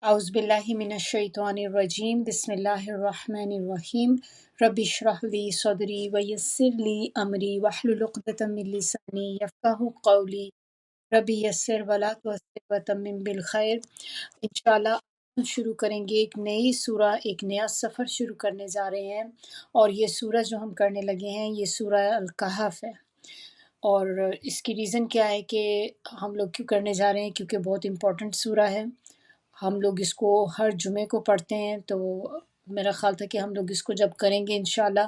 اعوذ باللہ من الشیطان الرجیم بسم اللہ الرحمن الرحیم رب اشرح لی صدری ویسر لی امری واحلل عقدۃ من لسانی یفقہوا قولی رب یسر ولا تعسر وتمم بالخیر۔ انشاءاللہ ہم شروع کریں گے ایک نئی سورہ، ایک نیا سفر شروع کرنے جا رہے ہیں، اور یہ سورہ جو ہم کرنے لگے ہیں یہ سورہ الکہف ہے۔ اور اس کی ریزن کیا ہے کہ ہم لوگ کیوں کرنے جا رہے ہیں، کیونکہ بہت امپورٹنٹ سورہ ہے۔ ہم لوگ اس کو ہر جمعے کو پڑھتے ہیں، تو میرا خیال تھا کہ ہم لوگ اس کو جب کریں گے انشاءاللہ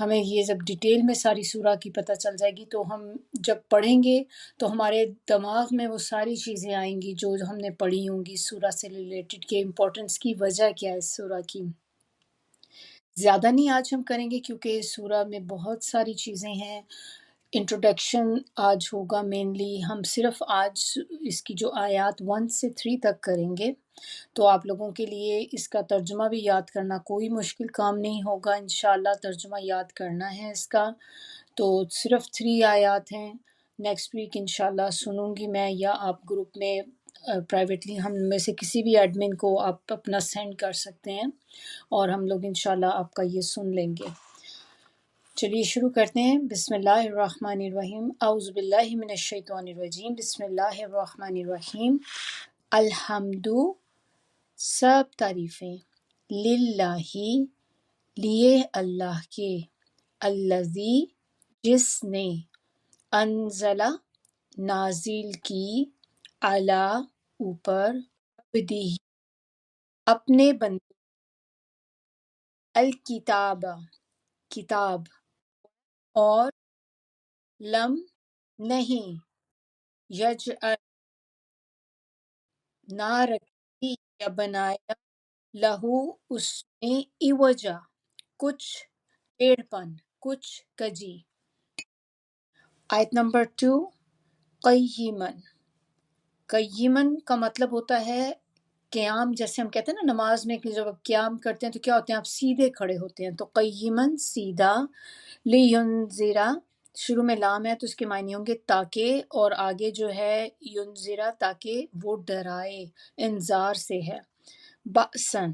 ہمیں یہ جب ڈیٹیل میں ساری سورہ کی پتہ چل جائے گی، تو ہم جب پڑھیں گے تو ہمارے دماغ میں وہ ساری چیزیں آئیں گی جو ہم نے پڑھی ہوں گی سورہ سے ریلیٹڈ، کہ امپورٹنس کی وجہ کیا ہے اس سورہ کی۔ زیادہ نہیں آج ہم کریں گے کیونکہ اس سورہ میں بہت ساری چیزیں ہیں۔ انٹروڈکشن آج ہوگا، مینلی ہم صرف آج اس کی جو آیات 1 سے 3 تک کریں گے، تو آپ لوگوں کے لیے اس کا ترجمہ بھی یاد کرنا کوئی مشکل کام نہیں ہوگا، انشاءاللہ ترجمہ یاد کرنا ہے اس کا۔ تو صرف 3 آیات ہیں، نیکسٹ ویک انشاءاللہ سنوں گی میں، یا آپ گروپ میں پرائیویٹلی ہم میں سے کسی بھی ایڈمن کو آپ اپنا سینڈ کر سکتے ہیں، اور ہم لوگ انشاءاللہ آپ کا یہ سن لیں گے۔ چلیے شروع کرتے ہیں۔ بسم اللہ الرحمن الرحیم، اعوذ باللہ من الشیطان الرجیم، بسم اللہ الرحمن الرحیم۔ الحمد، سب تعریفیں، للہ، لیے اللہ کے، الذی، جس نے، انزلہ، نازل کی، علی، اوپر، عبدہ، اپنے بندے، الکتاب، کتاب، اور لم، نہیں، یجعل، نہ رکھی یا بنایا، لہو، اس میں، عوجا، کچھ ٹیڑھ پن، کچھ کجی۔ آیت نمبر 2، قیمن۔ قیمن کا مطلب ہوتا ہے قیام، جیسے ہم کہتے ہیں نا نماز میں کہ جب آپ قیام کرتے ہیں تو کیا ہوتے ہیں، آپ سیدھے کھڑے ہوتے ہیں، تو قیمن، سیدھا، لینذرا، شروع میں لام ہے تو اس کے معنی ہوں گے تاکہ، اور آگے جو ہے ینذرا، تاکہ وہ ڈرائے، انذار سے ہے۔ بأسن،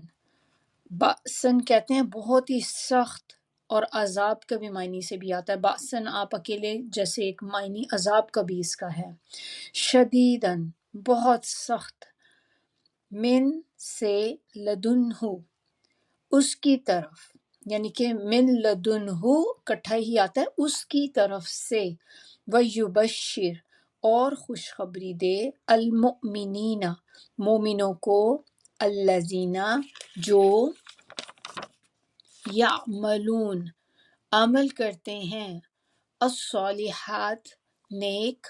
بأسن کہتے ہیں بہت ہی سخت، اور عذاب کا بھی معنی سے بھی آتا ہے۔ بأسن آپ اکیلے، جیسے ایک معنی عذاب کا بھی اس کا ہے۔ شدیدن، بہت سخت، من، سے، لدنہ، اس کی طرف، یعنی کہ من لدنہ کٹھا ہی آتا ہے، اس کی طرف سے۔ ویبشر، اور خوشخبری دے، المؤمنین، مومنوں کو، الذین، جو، یعملون، عمل کرتے ہیں، الصالحات، نیک،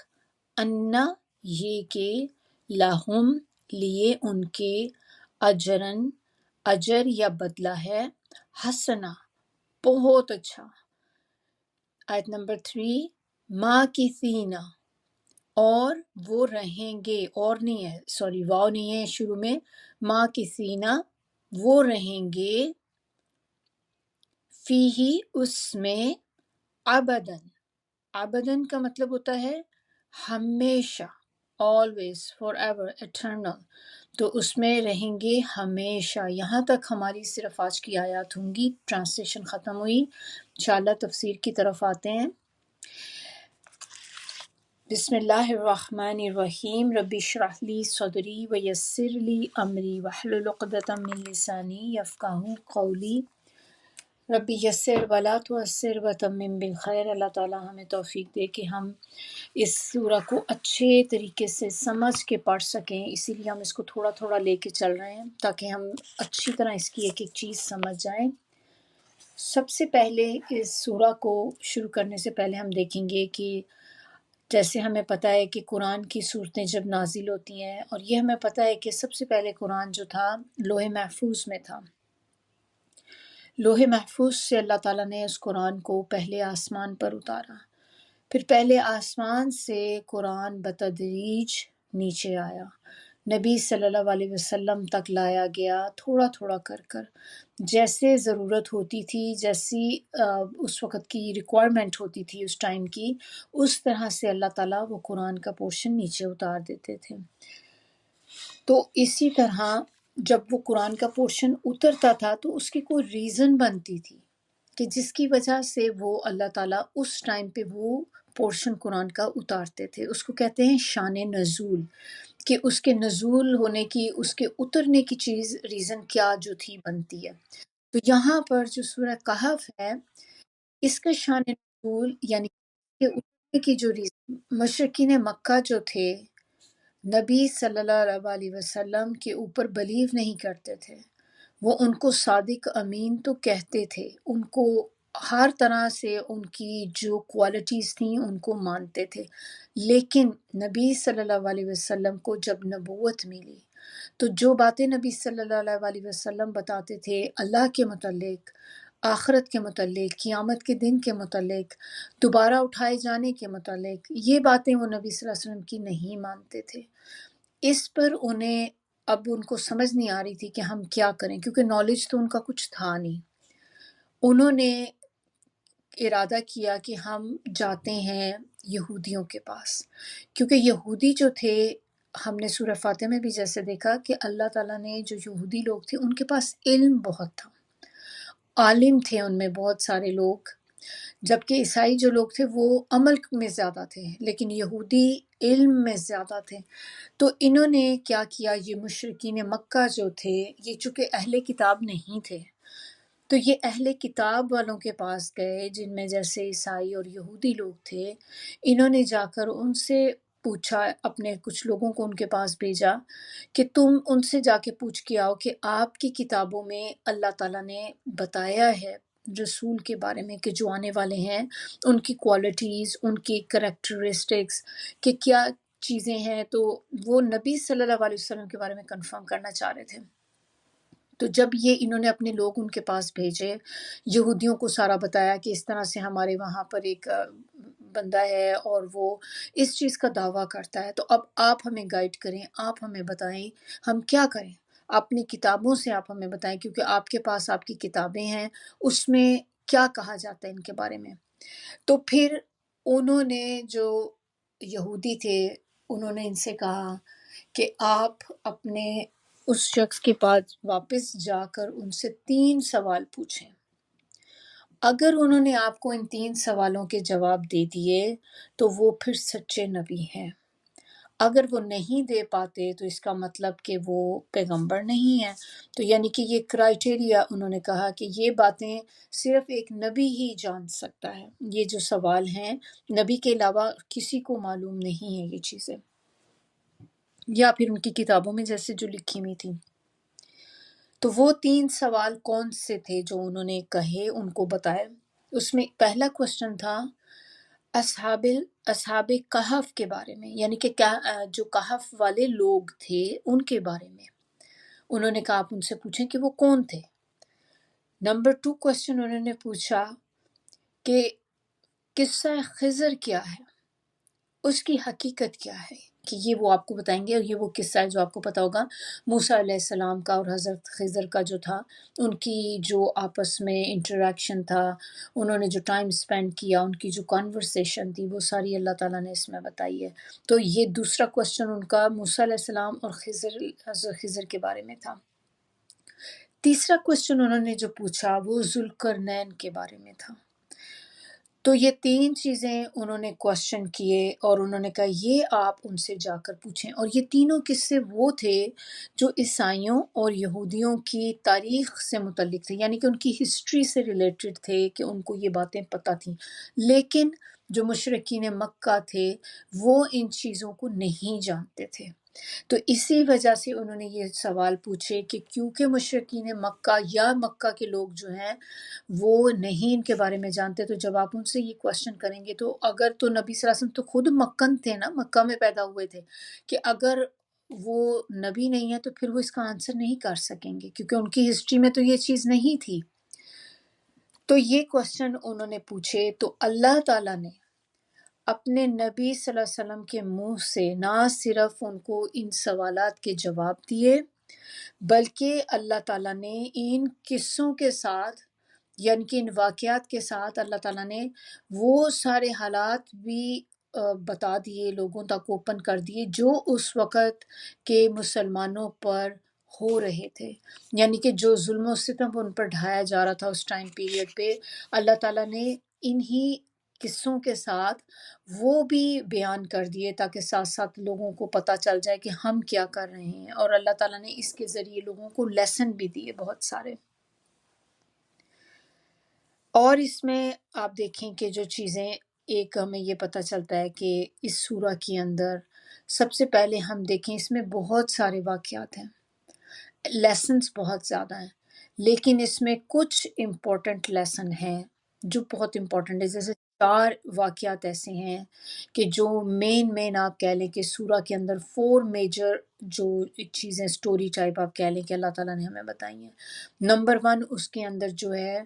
ان، یہ کہ، لہم، لیے ان کے، اجرن، اجر یا بدلہ ہے، حسنا، بہت اچھا۔ آیت نمبر 3، ماکثین، اور وہ رہیں گے، اور نہیں ہے، سوری واو نہیں ہے شروع میں، ماکثین، وہ رہیں گے، فیہی، اس میں، ابدن، ابدن کا مطلب ہوتا ہے ہمیشہ، always، forever، eternal، تو اس میں رہیں گے ہمیشہ۔ یہاں تک ہماری صرف آج کی آیات ہوں گی، ٹرانسلیشن ختم ہوئی، انشاءاللہ تفسیر کی طرف آتے ہیں۔ بسم اللہ الرحمن الرحیم، رب اشرح لی صدری ویسر لی امری واحلل عقدۃ من لسانی یفقہوا قولی رب یسر ولا تعسر وتمم بالخیر۔ اللہ تعالیٰ ہمیں توفیق دے کہ ہم اس سورہ کو اچھے طریقے سے سمجھ کے پڑھ سکیں، اسی لیے ہم اس کو تھوڑا تھوڑا لے کے چل رہے ہیں تاکہ ہم اچھی طرح اس کی ایک ایک چیز سمجھ جائیں۔ سب سے پہلے اس سورہ کو شروع کرنے سے پہلے ہم دیکھیں گے کہ جیسے ہمیں پتہ ہے کہ قرآن کی صورتیں جب نازل ہوتی ہیں، اور یہ ہمیں پتہ ہے کہ سب سے پہلے قرآن جو تھا لوح محفوظ میں تھا، لوح محفوظ سے اللہ تعالیٰ نے اس قرآن کو پہلے آسمان پر اتارا، پھر پہلے آسمان سے قرآن بتدریج نیچے آیا، نبی صلی اللہ علیہ وسلم تک لایا گیا، تھوڑا تھوڑا کر کر، جیسے ضرورت ہوتی تھی، جیسی اس وقت کی ریکوائرمنٹ ہوتی تھی اس ٹائم کی، اس طرح سے اللہ تعالیٰ وہ قرآن کا پورشن نیچے اتار دیتے تھے۔ تو اسی طرح جب وہ قرآن کا پورشن اترتا تھا تو اس کی کوئی ریزن بنتی تھی کہ جس کی وجہ سے وہ اللہ تعالیٰ اس ٹائم پہ وہ پورشن قرآن کا اتارتے تھے. اس کو کہتے ہیں شان نزول، کہ اس کے نزول ہونے کی، اس کے اترنے کی چیز ریزن کیا جو تھی بنتی ہے. تو یہاں پر جو سورہ کہف ہے اس کا شان نزول یعنی کہ اترنے کی جو ریزن، مشرکین مکہ جو تھے نبی صلی اللہ علیہ وسلم کے اوپر بلیو نہیں کرتے تھے. وہ ان کو صادق امین تو کہتے تھے، ان کو ہر طرح سے ان کی جو کوالٹیز تھیں ان کو مانتے تھے، لیکن نبی صلی اللہ علیہ وسلم کو جب نبوت ملی تو جو باتیں نبی صلی اللہ علیہ وسلم بتاتے تھے اللہ کے متعلق، آخرت کے متعلق، قیامت کے دن کے متعلق، دوبارہ اٹھائے جانے کے متعلق، یہ باتیں وہ نبی صلی اللہ علیہ وسلم کی نہیں مانتے تھے. اس پر انہیں اب ان کو سمجھ نہیں آ رہی تھی کہ ہم کیا کریں، کیونکہ نالج تو ان کا کچھ تھا نہیں. انہوں نے ارادہ کیا کہ ہم جاتے ہیں یہودیوں کے پاس، کیونکہ یہودی جو تھے، ہم نے سورہ فاتح میں بھی جیسے دیکھا کہ اللہ تعالیٰ نے جو یہودی لوگ تھے ان کے پاس علم بہت تھا، عالم تھے ان میں بہت سارے لوگ، جبکہ عیسائی جو لوگ تھے وہ عمل میں زیادہ تھے لیکن یہودی علم میں زیادہ تھے. تو انہوں نے کیا کیا، یہ مشرکین مکہ جو تھے، یہ چونکہ اہل کتاب نہیں تھے تو یہ اہل کتاب والوں کے پاس گئے جن میں جیسے عیسائی اور یہودی لوگ تھے. انہوں نے جا کر ان سے پوچھا، اپنے کچھ لوگوں کو ان کے پاس بھیجا کہ تم ان سے جا کے پوچھ کے آؤ کہ آپ کی کتابوں میں اللہ تعالیٰ نے بتایا ہے رسول کے بارے میں کہ جو آنے والے ہیں ان کی کوالٹیز، ان کی کریکٹرسٹکس، کہ کیا چیزیں ہیں. تو وہ نبی صلی اللہ علیہ وسلم کے بارے میں کنفرم کرنا چاہ رہے تھے. تو جب یہ انہوں نے اپنے لوگ ان کے پاس بھیجے، یہودیوں کو سارا بتایا کہ اس طرح سے ہمارے وہاں پر ایک بندہ ہے اور وہ اس چیز کا دعویٰ کرتا ہے، تو اب آپ ہمیں گائیڈ کریں، آپ ہمیں بتائیں ہم کیا کریں. اپنی کتابوں سے آپ ہمیں بتائیں کیونکہ آپ کے پاس آپ کی کتابیں ہیں، اس میں کیا کہا جاتا ہے ان کے بارے میں. تو پھر انہوں نے جو یہودی تھے انہوں نے ان سے کہا کہ آپ اپنے اس شخص کے پاس واپس جا کر ان سے 3 سوال پوچھیں. اگر انہوں نے آپ کو ان 3 سوالوں کے جواب دے دیے تو وہ پھر سچے نبی ہیں. اگر وہ نہیں دے پاتے تو اس کا مطلب کہ وہ پیغمبر نہیں ہیں. تو یعنی کہ یہ کرائٹیریا انہوں نے کہا کہ یہ باتیں صرف ایک نبی ہی جان سکتا ہے. یہ جو سوال ہیں نبی کے علاوہ کسی کو معلوم نہیں ہے یہ چیزیں، یا پھر ان کی کتابوں میں جیسے جو لکھی ہوئی تھی. تو وہ 3 سوال کون سے تھے جو انہوں نے کہے، ان کو بتائے. اس میں پہلا کوشچن تھا اصحاب کہف کے بارے میں، یعنی کہ جو کہف والے لوگ تھے ان کے بارے میں. انہوں نے کہا آپ ان سے پوچھیں کہ وہ کون تھے. نمبر 2 کوشچن انہوں نے پوچھا کہ قصہ خضر کیا ہے، اس کی حقیقت کیا ہے، کہ یہ وہ آپ کو بتائیں گے. اور یہ وہ قصہ ہے جو آپ کو پتا ہوگا موسیٰ علیہ السلام کا اور حضرت خضر کا جو تھا، ان کی جو آپس میں انٹریکشن تھا، انہوں نے جو ٹائم سپینڈ کیا، ان کی جو کانورسیشن تھی، وہ ساری اللہ تعالیٰ نے اس میں بتائی ہے. تو یہ دوسرا کوشچن ان کا موسیٰ علیہ السلام اور حضرت خضر کے بارے میں تھا. تیسرا کوشچن انہوں نے جو پوچھا وہ ذوالقرنین کے بارے میں تھا. تو یہ 3 چیزیں انہوں نے کوشچن کیے اور انہوں نے کہا یہ آپ ان سے جا کر پوچھیں. اور یہ تینوں قصے وہ تھے جو عیسائیوں اور یہودیوں کی تاریخ سے متعلق تھے، یعنی کہ ان کی ہسٹری سے ریلیٹڈ تھے کہ ان کو یہ باتیں پتہ تھیں. لیکن جو مشرکین مکہ تھے وہ ان چیزوں کو نہیں جانتے تھے. تو اسی وجہ سے انہوں نے یہ سوال پوچھے کہ کیونکہ مشرکین مکہ یا مکہ کے لوگ جو ہیں وہ نہیں ان کے بارے میں جانتے، تو جب آپ ان سے یہ کوشچن کریں گے تو اگر تو نبی صلی اللہ علیہ وسلم تو خود مکن تھے نا، مکہ میں پیدا ہوئے تھے، کہ اگر وہ نبی نہیں ہے تو پھر وہ اس کا آنسر نہیں کر سکیں گے کیونکہ ان کی ہسٹری میں تو یہ چیز نہیں تھی. تو یہ کوشچن انہوں نے پوچھے تو اللہ تعالیٰ نے اپنے نبی صلی اللہ علیہ وسلم کے منہ سے نہ صرف ان کو ان سوالات کے جواب دیے بلکہ اللہ تعالیٰ نے ان قصوں کے ساتھ، یعنی کہ ان واقعات کے ساتھ اللہ تعالیٰ نے وہ سارے حالات بھی بتا دیے، لوگوں تک اوپن کر دیے جو اس وقت کے مسلمانوں پر ہو رہے تھے، یعنی کہ جو ظلم و ستم ان پر ڈھایا جا رہا تھا اس ٹائم پیریڈ پہ، اللہ تعالیٰ نے انہی قصوں کے ساتھ وہ بھی بیان کر دیے تاکہ ساتھ ساتھ لوگوں کو پتہ چل جائے کہ ہم کیا کر رہے ہیں، اور اللہ تعالیٰ نے اس کے ذریعے لوگوں کو لیسن بھی دیے بہت سارے۔ اور اس میں آپ دیکھیں کہ جو چیزیں، ایک ہمیں یہ پتہ چلتا ہے کہ اس سورہ کے اندر سب سے پہلے ہم دیکھیں اس میں بہت سارے واقعات ہیں، لیسنس بہت زیادہ ہیں، لیکن اس میں کچھ امپورٹنٹ لیسن ہیں جو بہت امپورٹنٹ ہے، جیسے 4 واقعات ایسے ہیں کہ جو مین آپ کہہ لیں کہ سورہ کے اندر 4 میجر جو چیزیں سٹوری ٹائپ آپ کہہ لیں کہ اللہ تعالیٰ نے ہمیں بتائی ہیں۔ نمبر 1 اس کے اندر جو ہے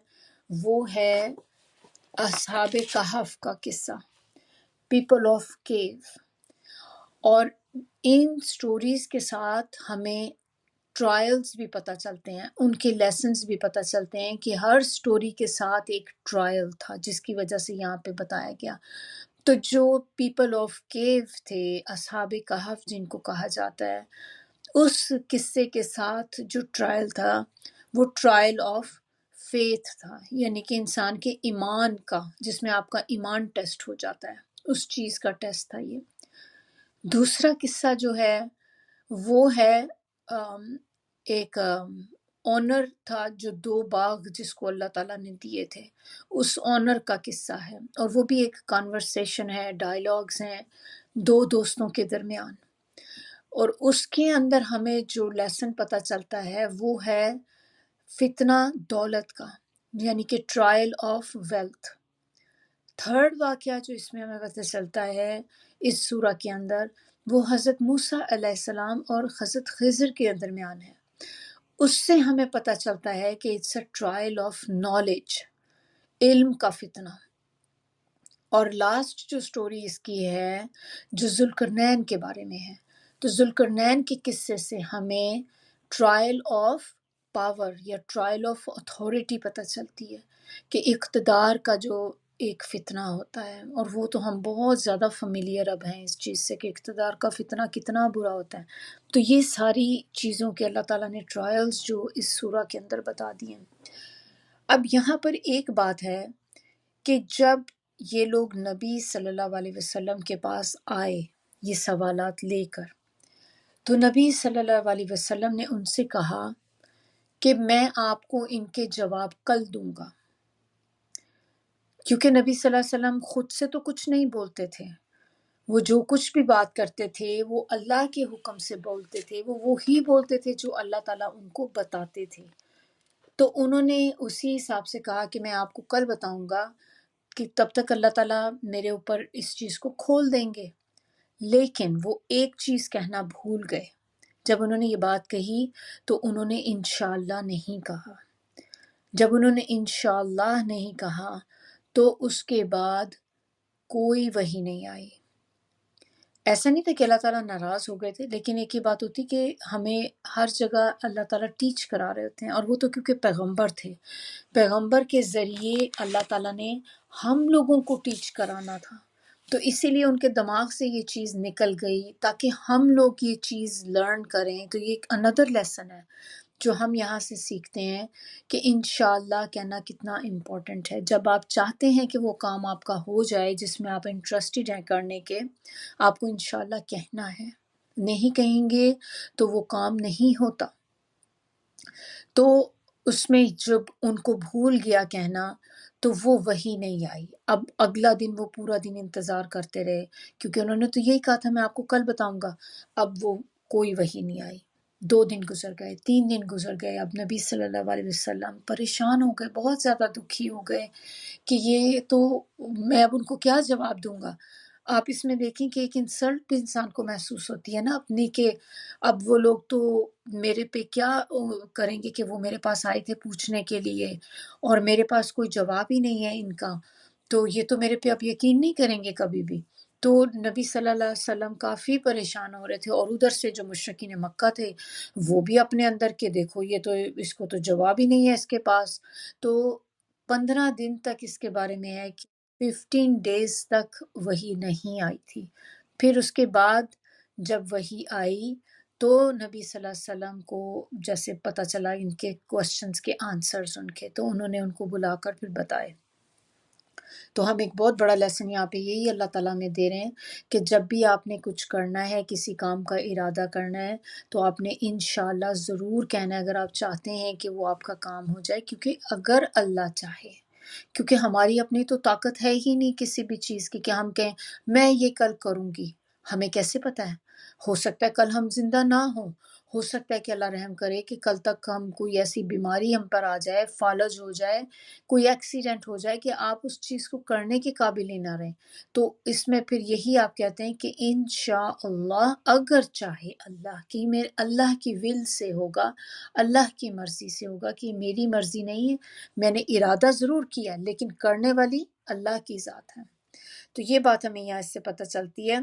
وہ ہے اصحاب کہف کا قصہ، پیپل آف کیو، اور ان سٹوریز کے ساتھ ہمیں ٹرائلز بھی پتہ چلتے ہیں، ان کے لیسنز بھی پتہ چلتے ہیں کہ ہر سٹوری کے ساتھ ایک ٹرائل تھا جس کی وجہ سے یہاں پہ بتایا گیا۔ تو جو پیپل آف کیو تھے، اصحاب کہف جن کو کہا جاتا ہے، اس قصے کے ساتھ جو ٹرائل تھا وہ ٹرائل آف فیتھ تھا، یعنی کہ انسان کے ایمان کا، جس میں آپ کا ایمان ٹیسٹ ہو جاتا ہے، اس چیز کا ٹیسٹ تھا یہ۔ دوسرا قصہ جو ہے وہ ہے ایک اونر تھا جو 2 باغ جس کو اللہ تعالیٰ نے دیے تھے، اس اونر کا قصہ ہے، اور وہ بھی ایک کانورسیشن ہے، ڈائلاگز ہیں 2 دوستوں کے درمیان، اور اس کے اندر ہمیں جو لیسن پتہ چلتا ہے وہ ہے فتنہ دولت کا، یعنی کہ ٹرائل آف ویلتھ۔ تھرڈ واقعہ جو اس میں ہمیں پتہ چلتا ہے اس سورہ کے اندر، وہ حضرت موسیٰ علیہ السلام اور حضرت خضر کے درمیان ہے۔ اس سے ہمیں پتہ چلتا ہے کہ it's a trial of knowledge, علم کا فتنہ۔ اور لاسٹ جو سٹوری اس کی ہے جو ذوالقرنین کے بارے میں ہے، تو ذوالقرنین کے قصے سے ہمیں ٹرائل آف پاور یا ٹرائل آف اتھارٹی پتہ چلتی ہے کہ اقتدار کا جو ایک فتنہ ہوتا ہے، اور وہ تو ہم بہت زیادہ فیملیئر اب ہیں اس چیز سے کہ اقتدار کا فتنہ کتنا برا ہوتا ہے۔ تو یہ ساری چیزوں کے اللہ تعالیٰ نے ٹرائلز جو اس سورہ کے اندر بتا دیے ہیں۔ اب یہاں پر ایک بات ہے کہ جب یہ لوگ نبی صلی اللہ علیہ وسلم کے پاس آئے یہ سوالات لے کر، تو نبی صلی اللہ علیہ وسلم نے ان سے کہا کہ میں آپ کو ان کے جواب کل دوں گا، کیونکہ نبی صلی اللہ علیہ وسلم خود سے تو کچھ نہیں بولتے تھے، وہ جو کچھ بھی بات کرتے تھے وہ اللہ کے حکم سے بولتے تھے، وہ وہی بولتے تھے جو اللہ تعالیٰ ان کو بتاتے تھے۔ تو انہوں نے اسی حساب سے کہا کہ میں آپ کو کل بتاؤں گا، کہ تب تک اللہ تعالیٰ میرے اوپر اس چیز کو کھول دیں گے۔ لیکن وہ ایک چیز کہنا بھول گئے، جب انہوں نے یہ بات کہی تو انہوں نے انشاءاللہ نہیں کہا۔ جب انہوں نے انشاءاللہ نہیں کہا تو اس کے بعد کوئی وحی نہیں آئی۔ ایسا نہیں تھا کہ اللہ تعالیٰ ناراض ہو گئے تھے، لیکن ایک ہی بات ہوتی کہ ہمیں ہر جگہ اللہ تعالیٰ ٹیچ کرا رہے ہوتے ہیں، اور وہ تو کیونکہ پیغمبر تھے، پیغمبر کے ذریعے اللہ تعالیٰ نے ہم لوگوں کو ٹیچ کرانا تھا، تو اسی لیے ان کے دماغ سے یہ چیز نکل گئی تاکہ ہم لوگ یہ چیز لرن کریں۔ تو یہ ایک اندر لیسن ہے جو ہم یہاں سے سیکھتے ہیں کہ انشاءاللہ کہنا کتنا امپورٹنٹ ہے۔ جب آپ چاہتے ہیں کہ وہ کام آپ کا ہو جائے جس میں آپ انٹرسٹڈ ہیں کرنے کے، آپ کو انشاءاللہ کہنا ہے، نہیں کہیں گے تو وہ کام نہیں ہوتا۔ تو اس میں جب ان کو بھول گیا کہنا تو وہ وحی نہیں آئی۔ اب اگلا دن وہ پورا دن انتظار کرتے رہے، کیونکہ انہوں نے تو یہی کہا تھا میں آپ کو کل بتاؤں گا۔ اب وہ کوئی وحی نہیں آئی، 2 دن گزر گئے، 3 دن گزر گئے۔ اب نبی صلی اللہ علیہ وسلم پریشان ہو گئے، بہت زیادہ دکھی ہو گئے کہ یہ تو میں اب ان کو کیا جواب دوں گا۔ آپ اس میں دیکھیں کہ ایک انسلٹ بھی انسان کو محسوس ہوتی ہے نا اپنی، کہ اب وہ لوگ تو میرے پہ کیا کریں گے کہ وہ میرے پاس آئے تھے پوچھنے کے لیے اور میرے پاس کوئی جواب ہی نہیں ہے ان کا، تو یہ تو میرے پہ اب یقین نہیں کریں گے کبھی بھی۔ تو نبی صلی اللہ علیہ وسلم کافی پریشان ہو رہے تھے، اور ادھر سے جو مشرکین مکہ تھے وہ بھی اپنے اندر کہ دیکھو یہ تو اس کو تو جواب ہی نہیں ہے اس کے پاس۔ تو 15 دن تک اس کے بارے میں ہے کہ 15 ڈیز تک وحی نہیں آئی تھی۔ پھر اس کے بعد جب وحی آئی تو نبی صلی اللہ علیہ وسلم کو جیسے پتہ چلا ان کے کوشچنس کے آنسرز ان کے، تو انہوں نے ان کو بلا کر پھر بتائے۔ تو ہم ایک بہت بڑا لیسن یہاں پہ یہی اللہ تعالیٰ میں دے رہے ہیں کہ جب بھی آپ نے کچھ کرنا ہے، کسی کام کا ارادہ کرنا ہے، تو آپ نے انشاءاللہ ضرور کہنا ہے، اگر آپ چاہتے ہیں کہ وہ آپ کا کام ہو جائے، کیونکہ اگر اللہ چاہے، کیونکہ ہماری اپنی تو طاقت ہے ہی نہیں کسی بھی چیز کی کہ ہم کہیں میں یہ کل کروں گی، ہمیں کیسے پتہ ہے؟ ہو سکتا ہے کل ہم زندہ نہ ہوں، ہو سکتا ہے کہ اللہ رحم کرے کہ کل تک ہم کوئی ایسی بیماری ہم پر آ جائے، فالج ہو جائے، کوئی ایکسیڈنٹ ہو جائے کہ آپ اس چیز کو کرنے کے قابل ہی نہ رہیں۔ تو اس میں پھر یہی آپ کہتے ہیں کہ انشاءاللہ اگر چاہے اللہ کی، میرے اللہ کی ول سے ہوگا، اللہ کی مرضی سے ہوگا، کہ میری مرضی نہیں ہے، میں نے ارادہ ضرور کیا لیکن کرنے والی اللہ کی ذات ہے۔ تو یہ بات ہمیں یہاں اس سے پتہ چلتی ہے۔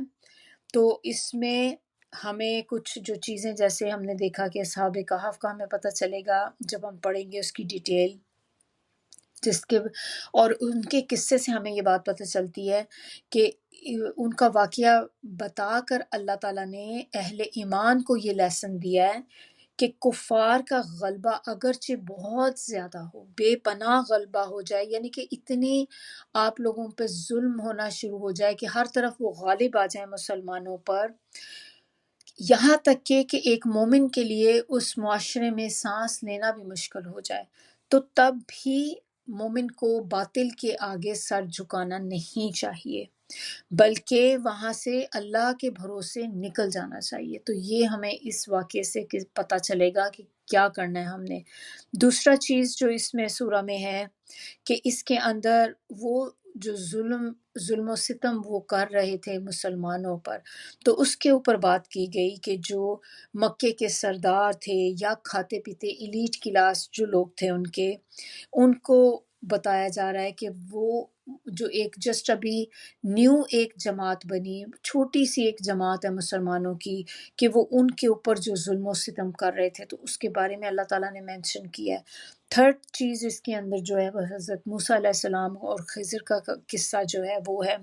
تو اس میں ہمیں کچھ جو چیزیں جیسے ہم نے دیکھا کہ اصحاب کہف کا ہمیں پتہ چلے گا جب ہم پڑھیں گے اس کی ڈیٹیل، جس کے اور ان کے قصے سے ہمیں یہ بات پتہ چلتی ہے کہ ان کا واقعہ بتا کر اللہ تعالیٰ نے اہل ایمان کو یہ لیسن دیا ہے کہ کفار کا غلبہ اگرچہ بہت زیادہ ہو، بے پناہ غلبہ ہو جائے، یعنی کہ اتنی آپ لوگوں پہ ظلم ہونا شروع ہو جائے کہ ہر طرف وہ غالب آ جائیں مسلمانوں پر، یہاں تک کہ ایک مومن کے لیے اس معاشرے میں سانس لینا بھی مشکل ہو جائے، تو تب بھی مومن کو باطل کے آگے سر جھکانا نہیں چاہیے، بلکہ وہاں سے اللہ کے بھروسے نکل جانا چاہیے۔ تو یہ ہمیں اس واقعے سے پتہ چلے گا کہ کیا کرنا ہے ہم نے۔ دوسرا چیز جو اس میں سورہ میں ہے کہ اس کے اندر وہ جو ظلم و ستم وہ کر رہے تھے مسلمانوں پر، تو اس کے اوپر بات کی گئی کہ جو مکے کے سردار تھے یا کھاتے پیتے ایلیٹ کلاس جو لوگ تھے ان کو بتایا جا رہا ہے کہ وہ جو ایک جسٹ ابھی نیو ایک جماعت بنی، چھوٹی سی ایک جماعت ہے مسلمانوں کی، کہ وہ ان کے اوپر جو ظلم و ستم کر رہے تھے، تو اس کے بارے میں اللہ تعالیٰ نے مینشن کیا ہے۔ تھرڈ چیز اس کے اندر جو ہے وہ حضرت موسیٰ علیہ السلام اور خضر کا قصہ جو ہے وہ ہے،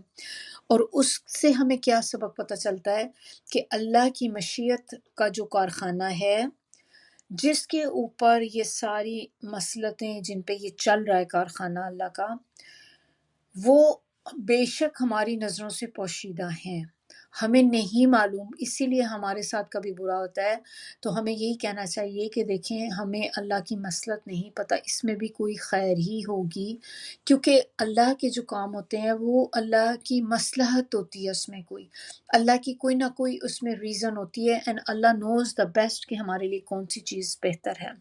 اور اس سے ہمیں کیا سبق پتہ چلتا ہے کہ اللہ کی مشیت کا جو کارخانہ ہے، جس کے اوپر یہ ساری مسلطیں جن پہ یہ چل رہا ہے کارخانہ اللہ کا، وہ بے شک ہماری نظروں سے پوشیدہ ہیں، ہمیں نہیں معلوم، اسی لیے ہمارے ساتھ کبھی برا ہوتا ہے تو ہمیں یہی کہنا چاہیے کہ دیکھیں ہمیں اللہ کی مصلحت نہیں پتہ، اس میں بھی کوئی خیر ہی ہوگی، کیونکہ اللہ کے جو کام ہوتے ہیں وہ اللہ کی مصلحت ہوتی ہے، اس میں کوئی اللہ کی کوئی نہ کوئی اس میں ریزن ہوتی ہے، and Allah nose the best کہ ہمارے لیے کون سی چیز بہتر ہے۔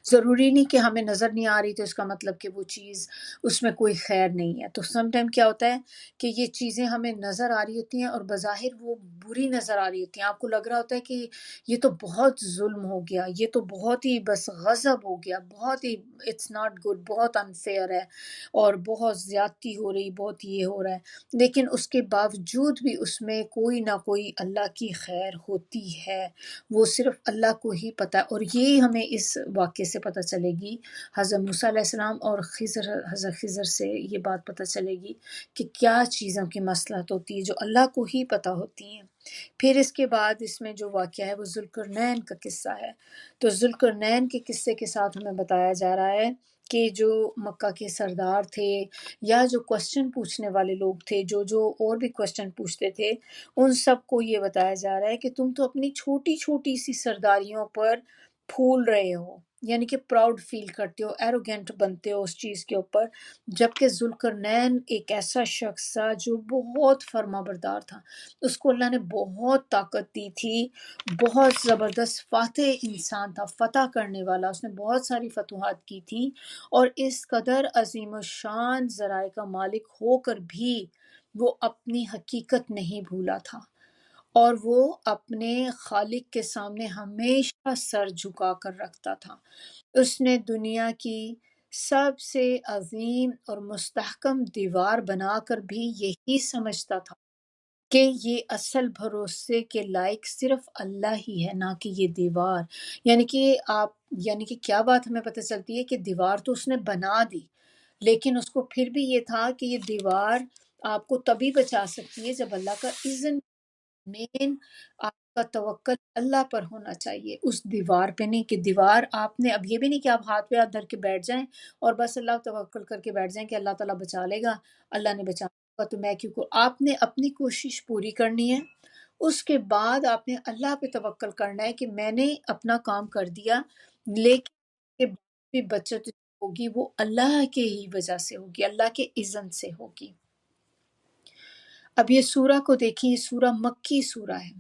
ضروری نہیں کہ ہمیں نظر نہیں آ رہی تو اس کا مطلب کہ وہ چیز اس میں کوئی خیر نہیں ہے۔ تو سم ٹائم کیا ہوتا ہے کہ یہ چیزیں ہمیں نظر آ رہی ہوتی ہیں اور بظاہر وہ بری نظر آ رہی ہوتی ہیں، آپ کو لگ رہا ہوتا ہے کہ یہ تو بہت ظلم ہو گیا، یہ تو بہت ہی بس غضب ہو گیا، بہت ہی اٹس ناٹ گڈ، بہت انفیئر ہے اور بہت زیادتی ہو رہی، بہت یہ ہو رہا ہے، لیکن اس کے باوجود بھی اس میں کوئی نہ کوئی اللہ کی خیر ہوتی ہے، وہ صرف اللہ کو ہی پتہ ہے۔ اور یہ ہمیں اس واقعے سے پتہ چلے گی، حضرت موسیٰ علیہ السلام اور حضرت خضر سے یہ بات پتہ چلے گی کہ کیا چیزوں کی مصلحت ہوتی ہے جو اللہ کو ہی پتہ ہوتی ہیں۔ پھر اس کے بعد اس میں جو واقعہ ہے وہ ذوالقرنین کا قصہ ہے۔ تو ذوالقرنین کے قصے کے ساتھ ہمیں بتایا جا رہا ہے کہ جو مکہ کے سردار تھے یا جو کوسچن پوچھنے والے لوگ تھے، جو اور بھی کوسچن پوچھتے تھے، ان سب کو یہ بتایا جا رہا ہے کہ تم تو اپنی چھوٹی چھوٹی سی سرداریوں پر پھول رہے ہو، یعنی کہ پراؤڈ فیل کرتے ہو، ایروگینٹ بنتے ہو اس چیز کے اوپر، جبکہ ذوالقرنین ایک ایسا شخص تھا جو بہت فرما بردار تھا، اس کو اللہ نے بہت طاقت دی تھی، بہت زبردست فاتح انسان تھا، فتح کرنے والا، اس نے بہت ساری فتوحات کی تھی، اور اس قدر عظیم الشان ذرائع کا مالک ہو کر بھی وہ اپنی حقیقت نہیں بھولا تھا، اور وہ اپنے خالق کے سامنے ہمیشہ سر جھکا کر رکھتا تھا۔ اس نے دنیا کی سب سے عظیم اور مستحکم دیوار بنا کر بھی یہی سمجھتا تھا کہ یہ اصل بھروسے کے لائق صرف اللہ ہی ہے، نہ کہ یہ دیوار۔ یعنی کہ کیا بات ہمیں پتہ چلتی ہے کہ دیوار تو اس نے بنا دی، لیکن اس کو پھر بھی یہ تھا کہ یہ دیوار آپ کو تبھی بچا سکتی ہے جب اللہ کا اذن، مین کا توکل اللہ پر ہونا چاہیے، اس دیوار پہ نہیں کہ دیوار آپ نے، اب یہ بھی نہیں کہ آپ ہاتھ پہ ہاتھ دھر کے بیٹھ جائیں اور بس اللہ توکل کر کے بیٹھ جائیں کہ اللہ تعالیٰ بچا لے گا، اللہ نے بچانا ہوگا تو میں کیوں کو، آپ نے اپنی کوشش پوری کرنی ہے، اس کے بعد آپ نے اللہ پہ توکل کرنا ہے کہ میں نے اپنا کام کر دیا، لیکن کے بعد بھی بچت ہوگی وہ اللہ کے ہی وجہ سے ہوگی، اللہ کے اذن سے ہوگی۔ اب یہ سورہ کو دیکھیں، یہ سورہ مکی سورہ ہے،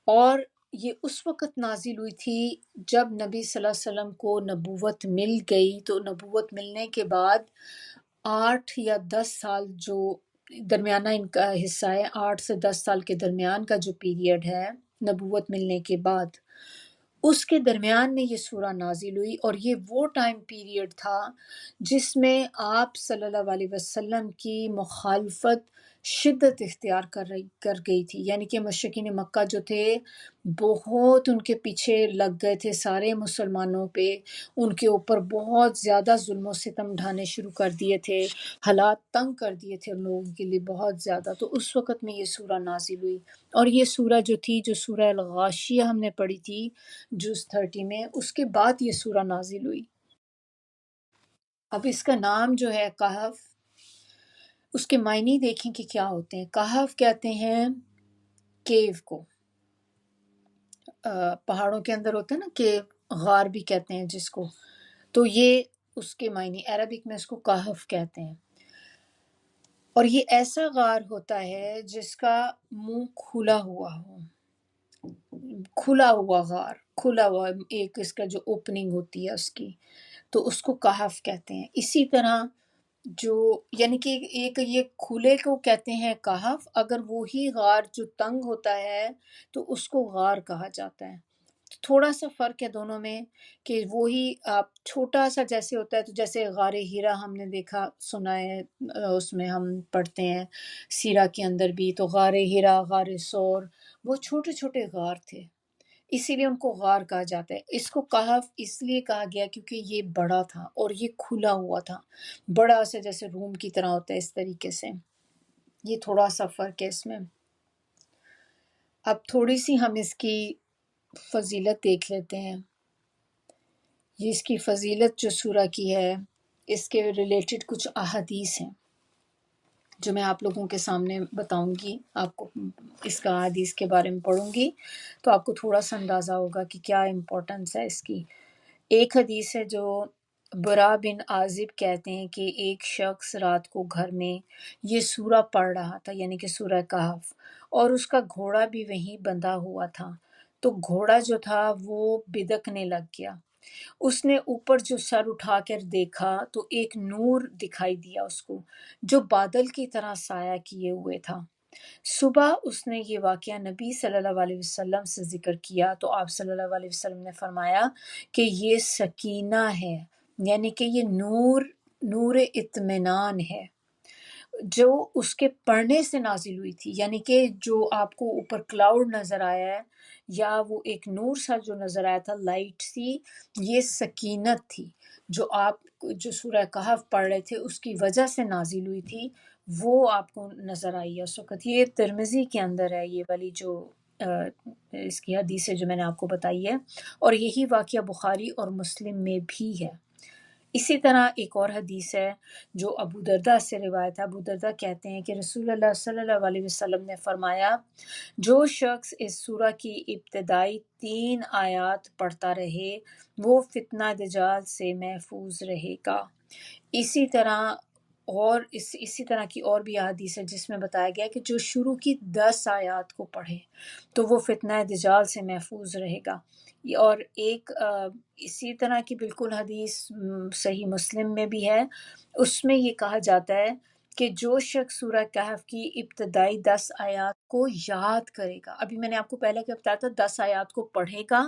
اور یہ اس وقت نازل ہوئی تھی جب نبی صلی اللہ علیہ وسلم کو نبوت مل گئی، تو نبوت ملنے کے بعد 8 یا 10 سال جو درمیانہ ان کا حصہ ہے، 8 سے 10 سال کے درمیان کا جو پیریڈ ہے نبوت ملنے کے بعد، اس کے درمیان میں یہ سورہ نازل ہوئی، اور یہ وہ ٹائم پیریڈ تھا جس میں آپ صلی اللہ علیہ وسلم کی مخالفت شدت اختیار کر گئی تھی، یعنی کہ مشرکین مکہ جو تھے بہت ان کے پیچھے لگ گئے تھے سارے مسلمانوں پہ، ان کے اوپر بہت زیادہ ظلم و ستم ڈھانے شروع کر دیے تھے، حالات تنگ کر دیے تھے ان لوگوں کے لیے بہت زیادہ، تو اس وقت میں یہ سورہ نازل ہوئی۔ اور یہ سورہ جو تھی، جو سورہ الغاشیہ ہم نے پڑھی تھی جز 30 میں، اس کے بعد یہ سورہ نازل ہوئی۔ اب اس کا نام جو ہے کہف، اس کے معنی دیکھیں کہ کیا ہوتے ہیں۔ کہف کہتے ہیں کیو کو، پہاڑوں کے اندر ہوتا ہے نا کیو، غار بھی کہتے ہیں جس کو، تو یہ اس کے معنی عربک میں اس کو کہف کہتے ہیں۔ اور یہ ایسا غار ہوتا ہے جس کا منہ کھلا ہوا ہو، کھلا ہوا غار، کھلا ہوا ایک اس کا جو اوپننگ ہوتی ہے اس کی، تو اس کو کہف کہتے ہیں۔ اسی طرح جو یعنی کہ ایک یہ کھلے کو کہتے ہیں کہف، اگر وہی غار جو تنگ ہوتا ہے تو اس کو غار کہا جاتا ہے۔ تھوڑا سا فرق ہے دونوں میں کہ وہی آپ چھوٹا سا جیسے ہوتا ہے، تو جیسے غار ہیرا ہم نے دیکھا سنا ہے، اس میں ہم پڑھتے ہیں سیرہ کے اندر بھی، تو غار ہیرا، غار سور، وہ چھوٹے چھوٹے غار تھے، اسی لیے ان کو غار کہا جاتا ہے۔ اس کو کہف اس لیے کہا گیا کیونکہ یہ بڑا تھا اور یہ کھلا ہوا تھا، بڑا سے جیسے روم کی طرح ہوتا ہے اس طریقے سے، یہ تھوڑا سا فرق ہے اس میں۔ اب تھوڑی سی ہم اس کی فضیلت دیکھ لیتے ہیں۔ یہ اس کی فضیلت جو سورہ کی ہے، اس کے ریلیٹڈ کچھ احادیث ہیں جو میں آپ لوگوں کے سامنے بتاؤں گی، آپ کو اس کا حدیث کے بارے میں پڑھوں گی تو آپ کو تھوڑا سا اندازہ ہوگا کہ کیا امپورٹنس ہے اس کی۔ ایک حدیث ہے جو برا بن عازب کہتے ہیں کہ ایک شخص رات کو گھر میں یہ سورہ پڑھ رہا تھا، یعنی کہ سورہ کہف، اور اس کا گھوڑا بھی وہیں بندھا ہوا تھا، تو گھوڑا جو تھا وہ بدکنے لگ گیا۔ اس نے اوپر جو سر اٹھا کر دیکھا تو ایک نور دکھائی دیا اس کو جو بادل کی طرح سایہ کیے ہوئے تھا۔ صبح اس نے یہ واقعہ نبی صلی اللہ علیہ وسلم سے ذکر کیا تو آپ صلی اللہ علیہ وسلم نے فرمایا کہ یہ سکینہ ہے، یعنی کہ یہ نور، نور اطمینان ہے جو اس کے پڑھنے سے نازل ہوئی تھی، یعنی کہ جو آپ کو اوپر کلاؤڈ نظر آیا ہے یا وہ ایک نور سا جو نظر آیا تھا، لائٹ سی، یہ سکینت تھی جو آپ جو سورہ کہف پڑھ رہے تھے اس کی وجہ سے نازل ہوئی تھی، وہ آپ کو نظر آئی ہے اس وقت۔ یہ ترمذی کے اندر ہے یہ والی جو اس کی حدیث ہے جو میں نے آپ کو بتائی ہے، اور یہی واقعہ بخاری اور مسلم میں بھی ہے۔ اسی طرح ایک اور حدیث ہے جو ابو درداء سے روایت ہے۔ ابو درداء کہتے ہیں کہ رسول اللہ صلی اللہ علیہ وسلم نے فرمایا، جو شخص اس سورہ کی ابتدائی 3 آیات پڑھتا رہے وہ فتنہ دجال سے محفوظ رہے گا۔ اسی طرح اسی طرح کی اور بھی احادیث ہے جس میں بتایا گیا کہ جو شروع کی 10 آیات کو پڑھے تو وہ فتنہ دجال سے محفوظ رہے گا۔ اور ایک اسی طرح کی بالکل حدیث صحیح مسلم میں بھی ہے، اس میں یہ کہا جاتا ہے کہ جو شخص سورہ کہف کی ابتدائی 10 آیات کو یاد کرے گا، ابھی میں نے آپ کو پہلے کیا بتایا تھا، 10 آیات کو پڑھے گا،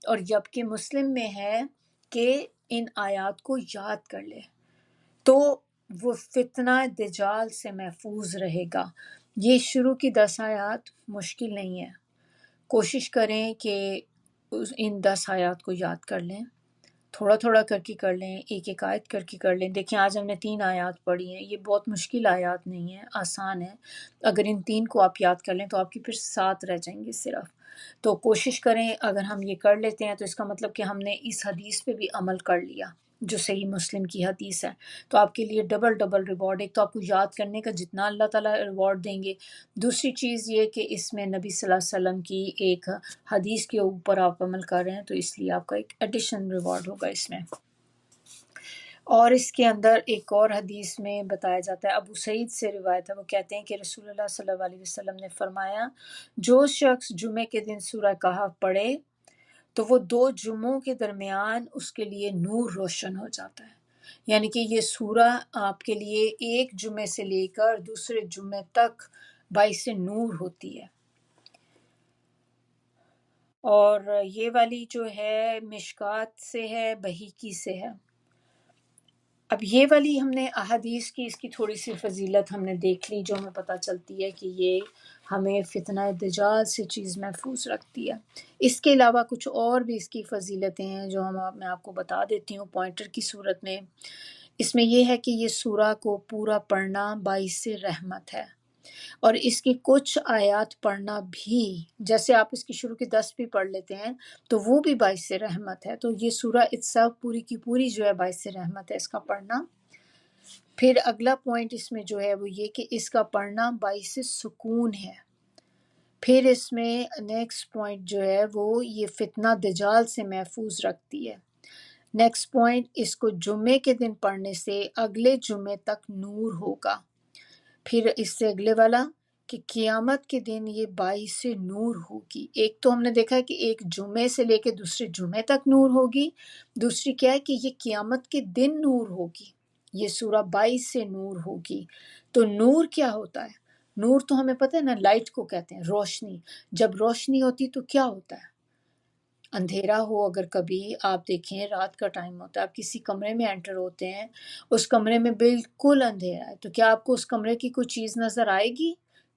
اور جبکہ مسلم میں ہے کہ ان آیات کو یاد کر لے تو وہ فتنہ دجال سے محفوظ رہے گا۔ یہ شروع کی 10 آیات مشکل نہیں ہے، کوشش کریں کہ ان 10 آیات کو یاد کر لیں، تھوڑا تھوڑا کر کے کر لیں، ایک ایک آیت کر کے کر لیں۔ دیکھیں آج ہم نے 3 آیات پڑھی ہیں، یہ بہت مشکل آیات نہیں ہیں، آسان ہے۔ اگر ان 3 کو آپ یاد کر لیں تو آپ کی پھر 7 رہ جائیں گے صرف۔ تو کوشش کریں اگر ہم یہ کر لیتے ہیں تو اس کا مطلب کہ ہم نے اس حدیث پہ بھی عمل کر لیا جو صحیح مسلم کی حدیث ہے، تو آپ کے لیے ڈبل ڈبل ریوارڈ، ایک تو آپ کو یاد کرنے کا جتنا اللہ تعالیٰ ریوارڈ دیں گے، دوسری چیز یہ کہ اس میں نبی صلی اللہ علیہ وسلم کی ایک حدیث کے اوپر آپ عمل کر رہے ہیں، تو اس لیے آپ کا ایک ایڈیشن ریوارڈ ہوگا اس میں۔ اور اس کے اندر ایک اور حدیث میں بتایا جاتا ہے، ابو سعید سے روایت ہے، وہ کہتے ہیں کہ رسول اللہ صلی اللہ علیہ وسلم نے فرمایا، جو شخص جمعے کے دن سورہ کہف پڑھے تو وہ 2 جمعوں کے درمیان اس کے لیے نور روشن ہو جاتا ہے، یعنی کہ یہ سورہ آپ کے لیے ایک جمعے سے لے کر دوسرے جمعے تک باعث نور ہوتی ہے۔ اور یہ والی جو ہے مشکات سے ہے، بہیقی سے ہے۔ اب یہ والی ہم نے احادیث کی اس کی تھوڑی سی فضیلت ہم نے دیکھ لی، جو ہمیں پتہ چلتی ہے کہ یہ ہمیں فتنہ دجال سے چیز محفوظ رکھتی ہے۔ اس کے علاوہ کچھ اور بھی اس کی فضیلتیں ہیں جو میں آپ کو بتا دیتی ہوں پوائنٹر کی صورت میں۔ اس میں یہ ہے کہ یہ سورہ کو پورا پڑھنا باعث رحمت ہے، اور اس کی کچھ آیات پڑھنا بھی، جیسے آپ اس کی شروع کی 10 بھی پڑھ لیتے ہیں تو وہ بھی باعث رحمت ہے، تو یہ سورہ اتساب پوری کی پوری جو ہے باعث رحمت ہے اس کا پڑھنا۔ پھر اگلا پوائنٹ اس میں جو ہے وہ یہ کہ اس کا پڑھنا باعث سکون ہے۔ پھر اس میں نیکسٹ پوائنٹ جو ہے وہ یہ فتنہ دجال سے محفوظ رکھتی ہے۔ نیکسٹ پوائنٹ، اس کو جمعے کے دن پڑھنے سے اگلے جمعے تک نور ہوگا۔ پھر اس سے اگلے والا کہ قیامت کے دن یہ باعث نور ہوگی۔ ایک تو ہم نے دیکھا ہے کہ ایک جمعے سے لے کے دوسرے جمعے تک نور ہوگی، دوسری کیا ہے کہ یہ قیامت کے دن نور ہوگی، یہ سورہ باعث سے نور ہوگی۔ تو نور کیا ہوتا ہے؟ نور تو ہمیں پتہ ہے نا، لائٹ کو کہتے ہیں، روشنی۔ جب روشنی ہوتی تو کیا ہوتا ہے؟ اندھیرا ہو، اگر کبھی آپ دیکھیں رات کا ٹائم ہوتا ہے، آپ کسی کمرے میں انٹر ہوتے ہیں، اس کمرے میں بالکل اندھیرا ہے، تو کیا آپ کو اس کمرے کی کوئی چیز نظر آئے گی؟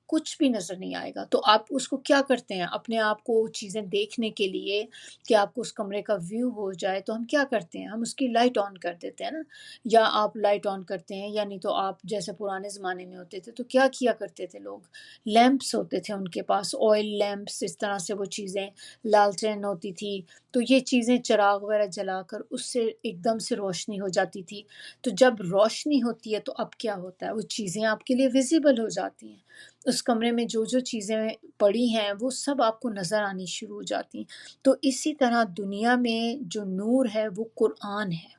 کچھ بھی نظر نہیں آئے گا۔ تو آپ اس کو کیا کرتے ہیں؟ اپنے آپ کو چیزیں دیکھنے کے لیے کہ آپ کو اس کمرے کا ویو ہو جائے تو ہم کیا کرتے ہیں؟ ہم اس کی لائٹ آن کر دیتے ہیں نا، یا آپ لائٹ آن کرتے ہیں، یا نہیں تو آپ جیسے پرانے زمانے میں ہوتے تھے تو کیا کیا کرتے تھے لوگ؟ لیمپس ہوتے تھے ان کے پاس، آئل لیمپس، اس طرح سے وہ چیزیں، لالٹین ہوتی تھی، تو یہ چیزیں چراغ وغیرہ جلا کر اس سے ایک دم سے روشنی ہو جاتی تھی۔ تو جب روشنی ہوتی ہے تو اب کیا ہوتا ہے؟ وہ چیزیں آپ کے لیے ویزیبل ہو جاتی ہیں، اس کمرے میں جو جو چیزیں پڑی ہیں وہ سب آپ کو نظر آنی شروع ہو جاتی ہیں۔ تو اسی طرح دنیا میں جو نور ہے وہ قرآن ہے۔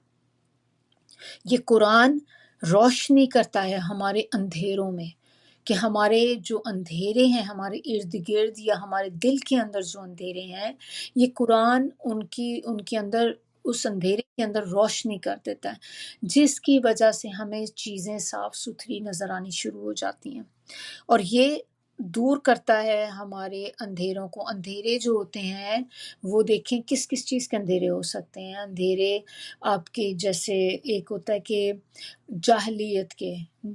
یہ قرآن روشنی کرتا ہے ہمارے اندھیروں میں، کہ ہمارے جو اندھیرے ہیں ہمارے ارد گرد یا ہمارے دل کے اندر جو اندھیرے ہیں، یہ قرآن ان کے اندر، اس اندھیرے کے اندر روشنی کر دیتا ہے، جس کی وجہ سے ہمیں چیزیں صاف ستھری نظر آنی شروع ہو جاتی ہیں، اور یہ دور کرتا ہے ہمارے اندھیروں کو۔ اندھیرے جو ہوتے ہیں وہ دیکھیں کس کس چیز کے اندھیرے ہو سکتے ہیں۔ اندھیرے آپ کے جیسے ایک ہوتا ہے کہ جاہلیت کے،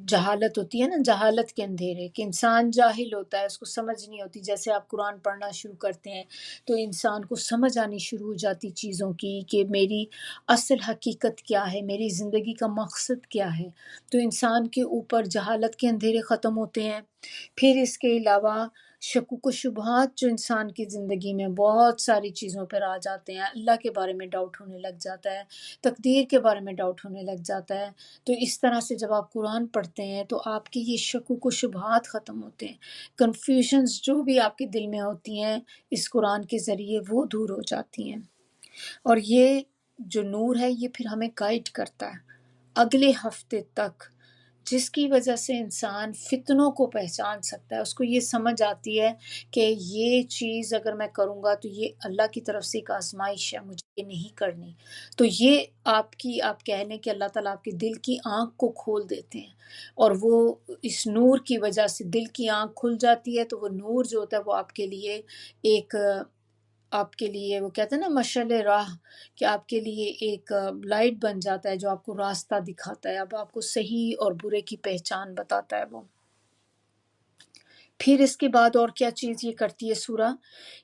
جہالت ہوتی ہے نا، جہالت کے اندھیرے، کہ انسان جاہل ہوتا ہے، اس کو سمجھ نہیں ہوتی۔ جیسے آپ قرآن پڑھنا شروع کرتے ہیں تو انسان کو سمجھ آنی شروع ہو جاتی چیزوں کی، کہ میری اصل حقیقت کیا ہے، میری زندگی کا مقصد کیا ہے، تو انسان کے اوپر جہالت کے اندھیرے ختم ہوتے ہیں۔ پھر اس کے علاوہ شکوک و شبہات جو انسان کی زندگی میں بہت ساری چیزوں پر آ جاتے ہیں، اللہ کے بارے میں ڈاؤٹ ہونے لگ جاتا ہے، تقدیر کے بارے میں ڈاؤٹ ہونے لگ جاتا ہے، تو اس طرح سے جب آپ قرآن پڑھتے ہیں تو آپ کے یہ شکوک و شبہات ختم ہوتے ہیں، کنفیوژنز جو بھی آپ کے دل میں ہوتی ہیں اس قرآن کے ذریعے وہ دور ہو جاتی ہیں۔ اور یہ جو نور ہے یہ پھر ہمیں گائیڈ کرتا ہے اگلے ہفتے تک، جس کی وجہ سے انسان فتنوں کو پہچان سکتا ہے، اس کو یہ سمجھ آتی ہے کہ یہ چیز اگر میں کروں گا تو یہ اللہ کی طرف سے ایک آزمائش ہے، مجھے یہ نہیں کرنی۔ تو یہ آپ کہہ لیں کہ اللہ تعالیٰ آپ کے دل کی آنکھ کو کھول دیتے ہیں، اور وہ اس نور کی وجہ سے دل کی آنکھ کھل جاتی ہے، تو وہ نور جو ہوتا ہے وہ آپ کے لیے ایک، آپ کے لیے وہ کہتے ہیں نا مشعل راہ، کہ آپ کے لیے ایک لائٹ بن جاتا ہے جو آپ کو راستہ دکھاتا ہے، اب آپ کو صحیح اور برے کی پہچان بتاتا ہے وہ۔ پھر اس کے بعد اور کیا چیز یہ کرتی ہے سورہ؟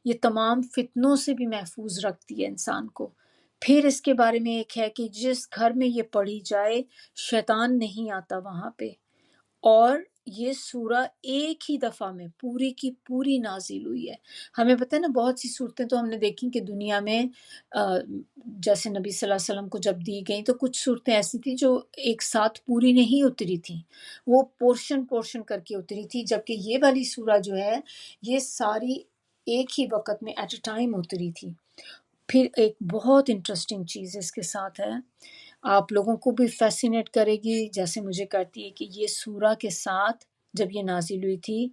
یہ تمام فتنوں سے بھی محفوظ رکھتی ہے انسان کو۔ پھر اس کے بارے میں ایک ہے کہ جس گھر میں یہ پڑھی جائے شیطان نہیں آتا وہاں پہ، اور یہ سورہ ایک ہی دفعہ میں پوری کی پوری نازل ہوئی ہے۔ ہمیں پتہ ہے نا، بہت سی صورتیں تو ہم نے دیکھی کہ دنیا میں جیسے نبی صلی اللہ علیہ وسلم کو جب دی گئیں تو کچھ صورتیں ایسی تھیں جو ایک ساتھ پوری نہیں اتری تھیں، وہ پورشن پورشن کر کے اتری تھی، جبکہ یہ والی سورہ جو ہے یہ ساری ایک ہی وقت میں ایٹ اے ٹائم اتری تھی۔ پھر ایک بہت انٹرسٹنگ چیز اس کے ساتھ ہے، آپ لوگوں کو بھی فیسینیٹ کرے گی جیسے مجھے کرتی ہے، کہ یہ سورہ کے ساتھ جب یہ نازل ہوئی تھی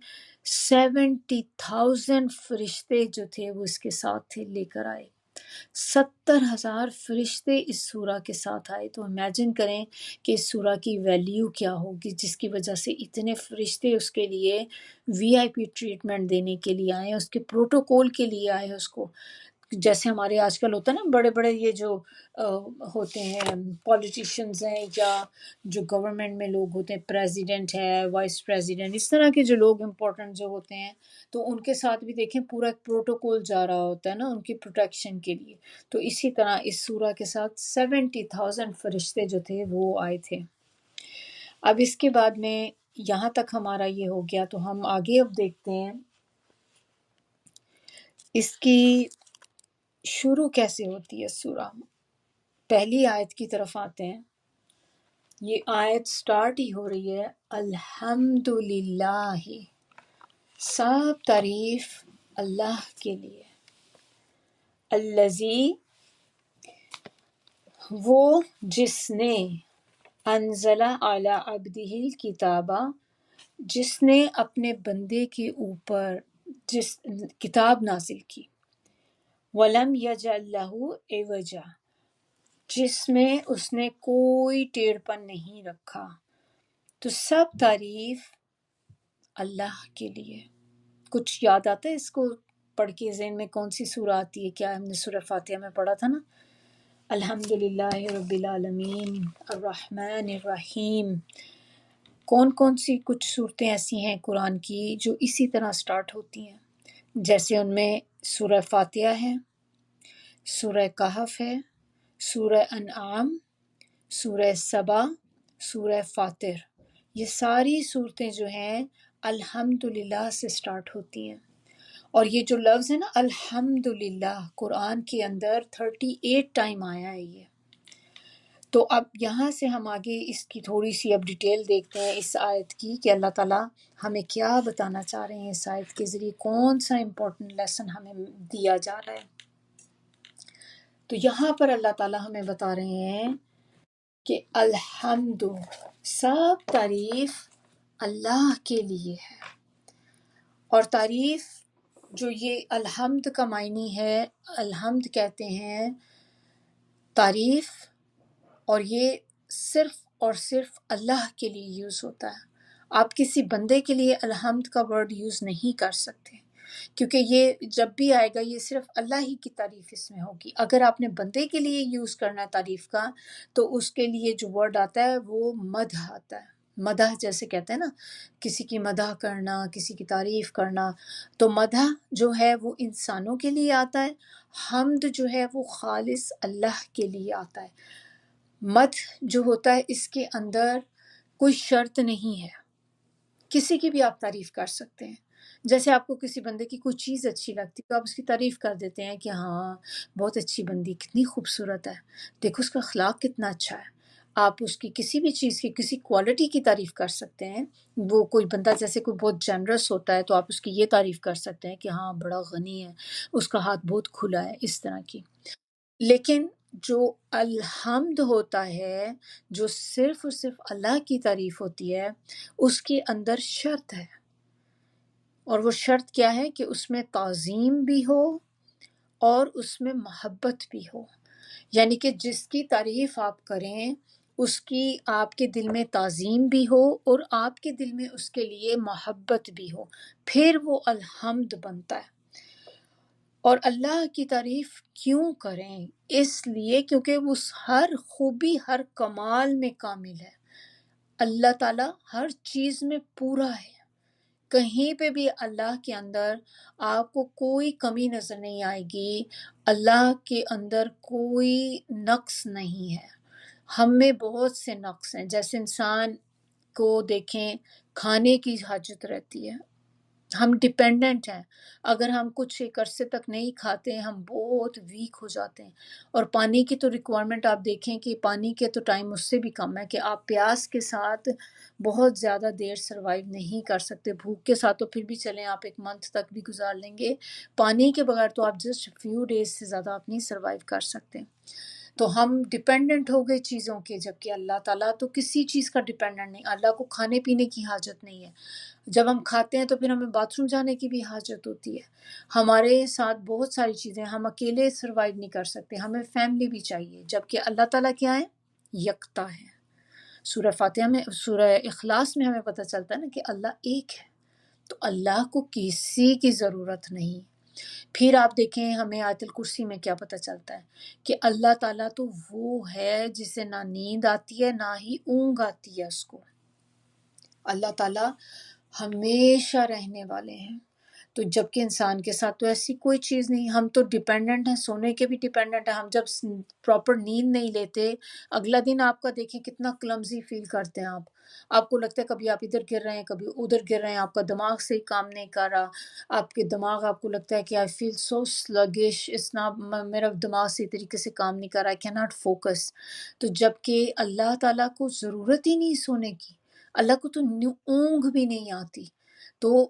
70,000 فرشتے جو تھے وہ اس کے ساتھ تھے، لے کر آئے 70,000 فرشتے اس سورہ کے ساتھ آئے۔ تو امیجن کریں کہ اس سورہ کی ویلیو کیا ہوگی جس کی وجہ سے اتنے فرشتے اس کے لیے وی آئی پی ٹریٹمنٹ دینے کے لیے آئے، اس کے پروٹوکول کے لیے آئے، اس کو جیسے ہمارے آج کل ہوتا ہے نا، بڑے بڑے یہ جو ہوتے ہیں پولیٹیشنز ہیں یا جو گورنمنٹ میں لوگ ہوتے ہیں، پریزیڈنٹ ہے، وائس پریزیڈنٹ، اس طرح کے جو لوگ امپورٹنٹ جو ہوتے ہیں، تو ان کے ساتھ بھی دیکھیں پورا ایک پروٹوکول جا رہا ہوتا ہے نا ان کی پروٹیکشن کے لیے۔ تو اسی طرح اس سورہ کے ساتھ 70,000 فرشتے جو تھے وہ آئے تھے۔ اب اس کے بعد میں یہاں تک ہمارا یہ ہو گیا، تو ہم آگے اب دیکھتے ہیں اس کی شروع کیسے ہوتی ہے سورہ۔ پہلی آیت کی طرف آتے ہیں۔ یہ آیت سٹارٹ ہی ہو رہی ہے الحمدللہ، سب تعریف اللہ کے لیے، الذی، وہ جس نے، انزل علی عبدہ الکتاب، جس نے اپنے بندے کے اوپر جس کتاب نازل کی، ولم یجعل لہ عوجا، جس میں اس نے کوئی ٹیڑھ پن نہیں رکھا۔ تو سب تعریف اللہ کے لیے۔ کچھ یاد آتا ہے اس کو پڑھ کے ذہن میں کون سی سورہ آتی ہے؟ کیا ہم نے سورہ فاتحہ میں پڑھا تھا نا، الحمدللہ رب العالمین الرحمن الرحیم۔ کون کون سی کچھ صورتیں ایسی ہیں قرآن کی جو اسی طرح سٹارٹ ہوتی ہیں؟ جیسے ان میں سورہ فاتحہ ہے، سورہ کہف ہے، سورہ انعام، سورہ سبا، سورہ فاطر، یہ ساری صورتیں جو ہیں الحمدللہ سے سٹارٹ ہوتی ہیں۔ اور یہ جو لفظ ہے نا الحمدللہ، قرآن کے اندر 38 ٹائم آیا ہے یہ۔ تو اب یہاں سے ہم آگے اس کی تھوڑی سی اب ڈیٹیل دیکھتے ہیں اس آیت کی، کہ اللہ تعالیٰ ہمیں کیا بتانا چاہ رہے ہیں اس آیت کے ذریعے، کون سا امپورٹنٹ لیسن ہمیں دیا جا رہا ہے۔ تو یہاں پر اللہ تعالیٰ ہمیں بتا رہے ہیں کہ الحمد، سب تعریف اللہ کے لیے ہے۔ اور تعریف جو یہ الحمد کا معنی ہے، الحمد کہتے ہیں تعریف، اور یہ صرف اور صرف اللہ کے لیے یوز ہوتا ہے۔ آپ کسی بندے کے لیے الحمد کا ورڈ یوز نہیں کر سکتے، کیونکہ یہ جب بھی آئے گا یہ صرف اللہ ہی کی تعریف اس میں ہوگی۔ اگر آپ نے بندے کے لیے یوز کرنا ہے تعریف کا، تو اس کے لیے جو ورڈ آتا ہے وہ مدح آتا ہے۔ مدح جیسے کہتے ہیں نا، کسی کی مدح کرنا، کسی کی تعریف کرنا، تو مدح جو ہے وہ انسانوں کے لیے آتا ہے، حمد جو ہے وہ خالص اللہ کے لیے آتا ہے۔ مدح جو ہوتا ہے اس کے اندر کوئی شرط نہیں ہے، کسی کی بھی آپ تعریف کر سکتے ہیں۔ جیسے آپ کو کسی بندے کی کوئی چیز اچھی لگتی تو آپ اس کی تعریف کر دیتے ہیں کہ ہاں بہت اچھی بندی، کتنی خوبصورت ہے، دیکھو اس کا اخلاق کتنا اچھا ہے۔ آپ اس کی کسی بھی چیز کی، کسی کوالٹی کی تعریف کر سکتے ہیں۔ وہ کوئی بندہ جیسے کوئی بہت جنرس ہوتا ہے تو آپ اس کی یہ تعریف کر سکتے ہیں کہ ہاں بڑا غنی ہے، اس کا ہاتھ بہت کھلا ہے، اس طرح کی۔ لیکن جو الحمد ہوتا ہے، جو صرف اور صرف اللہ کی تعریف ہوتی ہے، اس کے اندر شرط ہے، اور وہ شرط کیا ہے کہ اس میں تعظیم بھی ہو اور اس میں محبت بھی ہو۔ یعنی کہ جس کی تعریف آپ کریں اس کی آپ کے دل میں تعظیم بھی ہو اور آپ کے دل میں اس کے لیے محبت بھی ہو، پھر وہ الحمد بنتا ہے۔ اور اللہ کی تعریف کیوں کریں؟ اس لیے کیونکہ وہ ہر خوبی، ہر کمال میں کامل ہے۔ اللہ تعالیٰ ہر چیز میں پورا ہے، کہیں پہ بھی اللہ کے اندر آپ کو کوئی کمی نظر نہیں آئے گی، اللہ کے اندر کوئی نقص نہیں ہے۔ ہم میں بہت سے نقص ہیں، جیسے انسان کو دیکھیں کھانے کی حاجت رہتی ہے، ہم ڈپینڈنٹ ہیں، اگر ہم کچھ ایک عرصے تک نہیں کھاتے ہیں ہم بہت ویک ہو جاتے ہیں۔ اور پانی کی تو ریکوائرمنٹ آپ دیکھیں کہ پانی کے تو ٹائم اس سے بھی کم ہے کہ آپ پیاس کے ساتھ بہت زیادہ دیر سروائیو نہیں کر سکتے، بھوک کے ساتھ تو پھر بھی چلیں آپ ایک منتھ تک بھی گزار لیں گے، پانی کے بغیر تو آپ جسٹ فیو ڈیز سے زیادہ آپ نہیں سروائیو کر سکتے۔ تو ہم ڈپینڈنٹ ہو گئے چیزوں کے، جبکہ اللہ تعالیٰ تو کسی چیز کا ڈپینڈنٹ نہیں، اللہ کو کھانے پینے کی حاجت نہیں ہے۔ جب ہم کھاتے ہیں تو پھر ہمیں باتھ روم جانے کی بھی حاجت ہوتی ہے، ہمارے ساتھ بہت ساری چیزیں، ہم اکیلے سروائیو نہیں کر سکتے، ہمیں فیملی بھی چاہیے، جبکہ اللہ تعالیٰ کیا ہے؟ یکتا ہے۔ سورہ فاتحہ میں، سورہ اخلاص میں ہمیں پتہ چلتا ہے نا کہ اللہ ایک ہے، تو اللہ کو کسی کی ضرورت نہیں۔ پھر آپ دیکھیں ہمیں آیت الکرسی میں کیا پتہ چلتا ہے کہ اللہ تعالیٰ تو وہ ہے جسے نہ نیند آتی ہے نہ ہی اونگ آتی ہے اس کو، اللہ تعالیٰ ہمیشہ رہنے والے ہیں۔ تو جب کہ انسان کے ساتھ تو ایسی کوئی چیز نہیں، ہم تو ڈیپینڈنٹ ہیں، سونے کے بھی ڈیپینڈنٹ ہیں، ہم جب پراپر نیند نہیں لیتے اگلا دن آپ کا دیکھیں کتنا کلمزی فیل کرتے ہیں آپ کو لگتا ہے کبھی آپ ادھر گر رہے ہیں کبھی ادھر گر رہے ہیں، آپ کا دماغ صحیح کام نہیں کر رہا، آپ کے دماغ آپ کو لگتا ہے کہ آئی فیل سو سلگش، میرا دماغ صحیح طریقے سے کام نہیں کر رہا، آئی کی ناٹ فوکس۔ تو جب کہ اللہ تعالیٰ کو ضرورت ہی نہیں سونے کی، اللہ کو تو اونگ بھی نہیں آتی، تو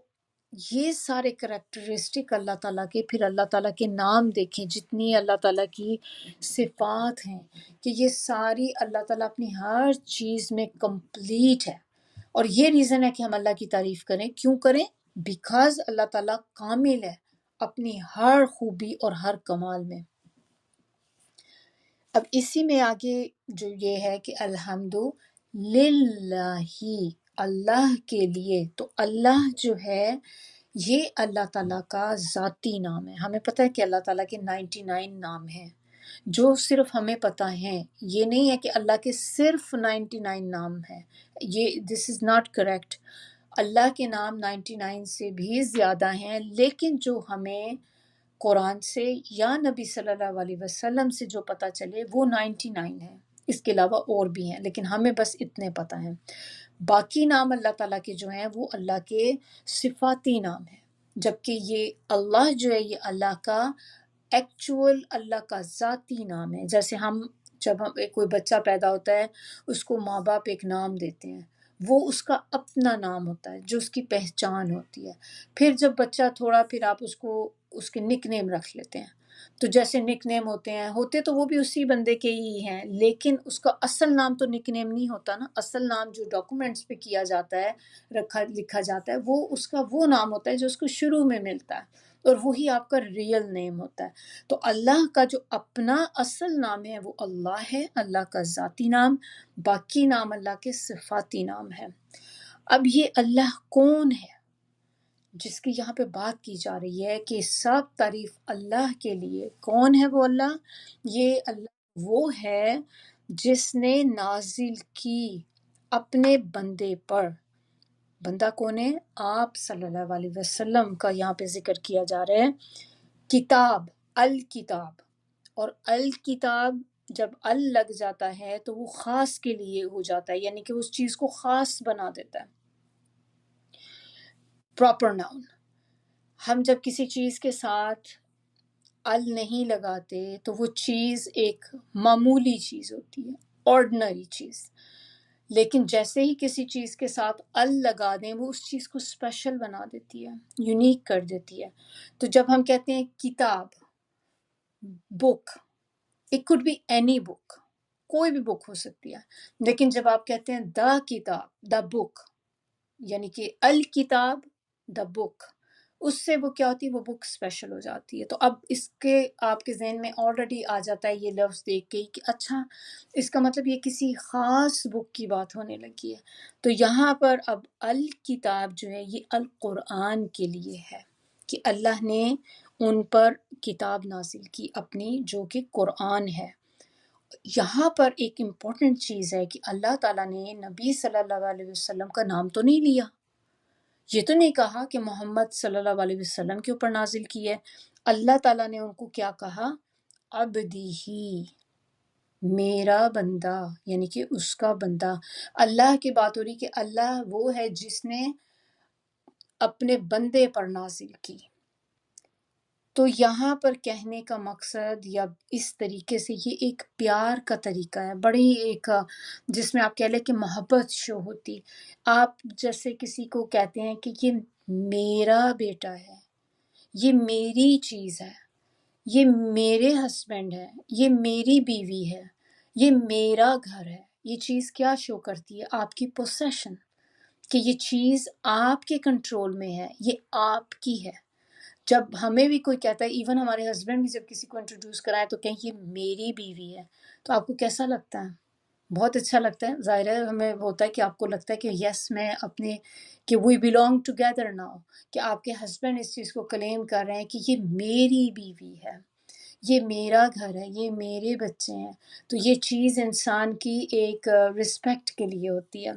یہ سارے کریکٹرسٹک اللہ تعالیٰ کے، پھر اللہ تعالیٰ کے نام دیکھیں جتنی اللہ تعالیٰ کی صفات ہیں کہ یہ ساری اللہ تعالیٰ اپنی ہر چیز میں کمپلیٹ ہے۔ اور یہ ریزن ہے کہ ہم اللہ کی تعریف کریں، کیوں کریں؟ بیکاز اللہ تعالیٰ کامل ہے اپنی ہر خوبی اور ہر کمال میں۔ اب اسی میں آگے جو یہ ہے کہ الحمد للہ، اللہ کے لیے، تو اللہ جو ہے یہ اللہ تعالیٰ کا ذاتی نام ہے۔ ہمیں پتہ ہے کہ اللہ تعالیٰ کے 99 نام ہیں جو صرف ہمیں پتہ ہیں، یہ نہیں ہے کہ اللہ کے صرف 99 نام ہیں، یہ دس از ناٹ کریکٹ۔ اللہ کے نام 99 سے بھی زیادہ ہیں، لیکن جو ہمیں قرآن سے یا نبی صلی اللہ علیہ وسلم سے جو پتہ چلے وہ 99 ہیں، اس کے علاوہ اور بھی ہیں لیکن ہمیں بس اتنے پتہ ہیں۔ باقی نام اللہ تعالیٰ کے جو ہیں وہ اللہ کے صفاتی نام ہیں، جبکہ یہ اللہ جو ہے یہ اللہ کا ایکچول، اللہ کا ذاتی نام ہے۔ جیسے جب کوئی بچہ پیدا ہوتا ہے اس کو ماں باپ ایک نام دیتے ہیں، وہ اس کا اپنا نام ہوتا ہے جو اس کی پہچان ہوتی ہے۔ پھر جب بچہ تھوڑا، پھر آپ اس کو اس کے نک نیم رکھ لیتے ہیں، تو جیسے نک نیم ہوتے تو وہ بھی اسی بندے کے ہی ہیں، لیکن اس کا اصل نام تو نک نیم نہیں ہوتا نا، اصل نام جو ڈاکومنٹس پہ کیا جاتا ہے، لکھا جاتا ہے، وہ اس کا وہ نام ہوتا ہے جو اس کو شروع میں ملتا ہے، اور وہی آپ کا ریئل نیم ہوتا ہے۔ تو اللہ کا جو اپنا اصل نام ہے وہ اللہ ہے، اللہ کا ذاتی نام، باقی نام اللہ کے صفاتی نام ہے۔ اب یہ اللہ کون ہے جس کی یہاں پہ بات کی جا رہی ہے کہ سب تعریف اللہ کے لیے؟ کون ہے وہ اللہ؟ یہ اللہ وہ ہے جس نے نازل کی اپنے بندے پر، بندہ کون ہے؟ آپ صلی اللہ علیہ وسلم کا یہاں پہ ذکر کیا جا رہا ہے، کتاب، الکتاب، اور الکتاب جب ال لگ جاتا ہے تو وہ خاص کے لیے ہو جاتا ہے، یعنی کہ اس چیز کو خاص بنا دیتا ہے، پراپر ناؤن۔ ہم جب کسی چیز کے ساتھ ال نہیں لگاتے تو وہ چیز ایک معمولی چیز ہوتی ہے، آرڈنری چیز، لیکن جیسے ہی کسی چیز کے ساتھ ال لگا دیں وہ اس چیز کو اسپیشل بنا دیتی ہے، یونیک کر دیتی ہے۔ تو جب ہم کہتے ہیں کتاب، book, it could be any book, کوئی بھی بک ہو سکتی ہے، لیکن جب آپ کہتے ہیں دا کتاب، دا بک، یعنی کہ الکتاب، دا بک، اس سے وہ کیا ہوتی ہے؟ وہ بک اسپیشل ہو جاتی ہے۔ تو اب اس کے آپ کے ذہن میں آلریڈی آ جاتا ہے یہ لفظ دیکھ کے کہ اچھا اس کا مطلب یہ کسی خاص بک کی بات ہونے لگی ہے۔ تو یہاں پر اب الکتاب جو ہے یہ القرآن کے لیے ہے کہ اللہ نے ان پر کتاب نازل کی اپنی جو کہ قرآن ہے۔ یہاں پر ایک امپورٹنٹ چیز ہے کہ اللہ تعالیٰ نے نبی صلی اللہ علیہ وسلم کا نام تو نہیں لیا، یہ تو نہیں کہا کہ محمد صلی اللہ علیہ وسلم کے اوپر نازل کی ہے، اللہ تعالیٰ نے ان کو کیا کہا؟ عبدی ہی، میرا بندہ یعنی کہ اس کا بندہ. اللہ کی بات ہو رہی کہ اللہ وہ ہے جس نے اپنے بندے پر نازل کی. تو یہاں پر کہنے کا مقصد یا اس طریقے سے یہ ایک پیار کا طریقہ ہے، بڑی ایک جس میں آپ کہہ لیں کہ محبت شو ہوتی. آپ جیسے کسی کو کہتے ہیں کہ یہ میرا بیٹا ہے، یہ میری چیز ہے، یہ میرے ہسبینڈ ہے، یہ میری بیوی ہے، یہ میرا گھر ہے. یہ چیز کیا شو کرتی ہے؟ آپ کی پوسیشن، کہ یہ چیز آپ کے کنٹرول میں ہے، یہ آپ کی ہے. جب ہمیں بھی کوئی کہتا ہے، ایون ہمارے ہسبینڈ بھی جب کسی کو انٹروڈیوس کرائے تو کہیں یہ میری بیوی ہے، تو آپ کو کیسا لگتا ہے؟ بہت اچھا لگتا ہے. ظاہر ہے ہمیں ہوتا ہے کہ آپ کو لگتا ہے کہ یس میں اپنے کہ وی بلونگ ٹوگیدر ناؤ، کہ آپ کے ہسبینڈ اس چیز کو کلیم کر رہے ہیں کہ یہ میری بیوی ہے، یہ میرا گھر ہے، یہ میرے بچے ہیں. تو یہ چیز انسان کی ایک رسپیکٹ کے لیے ہوتی ہے.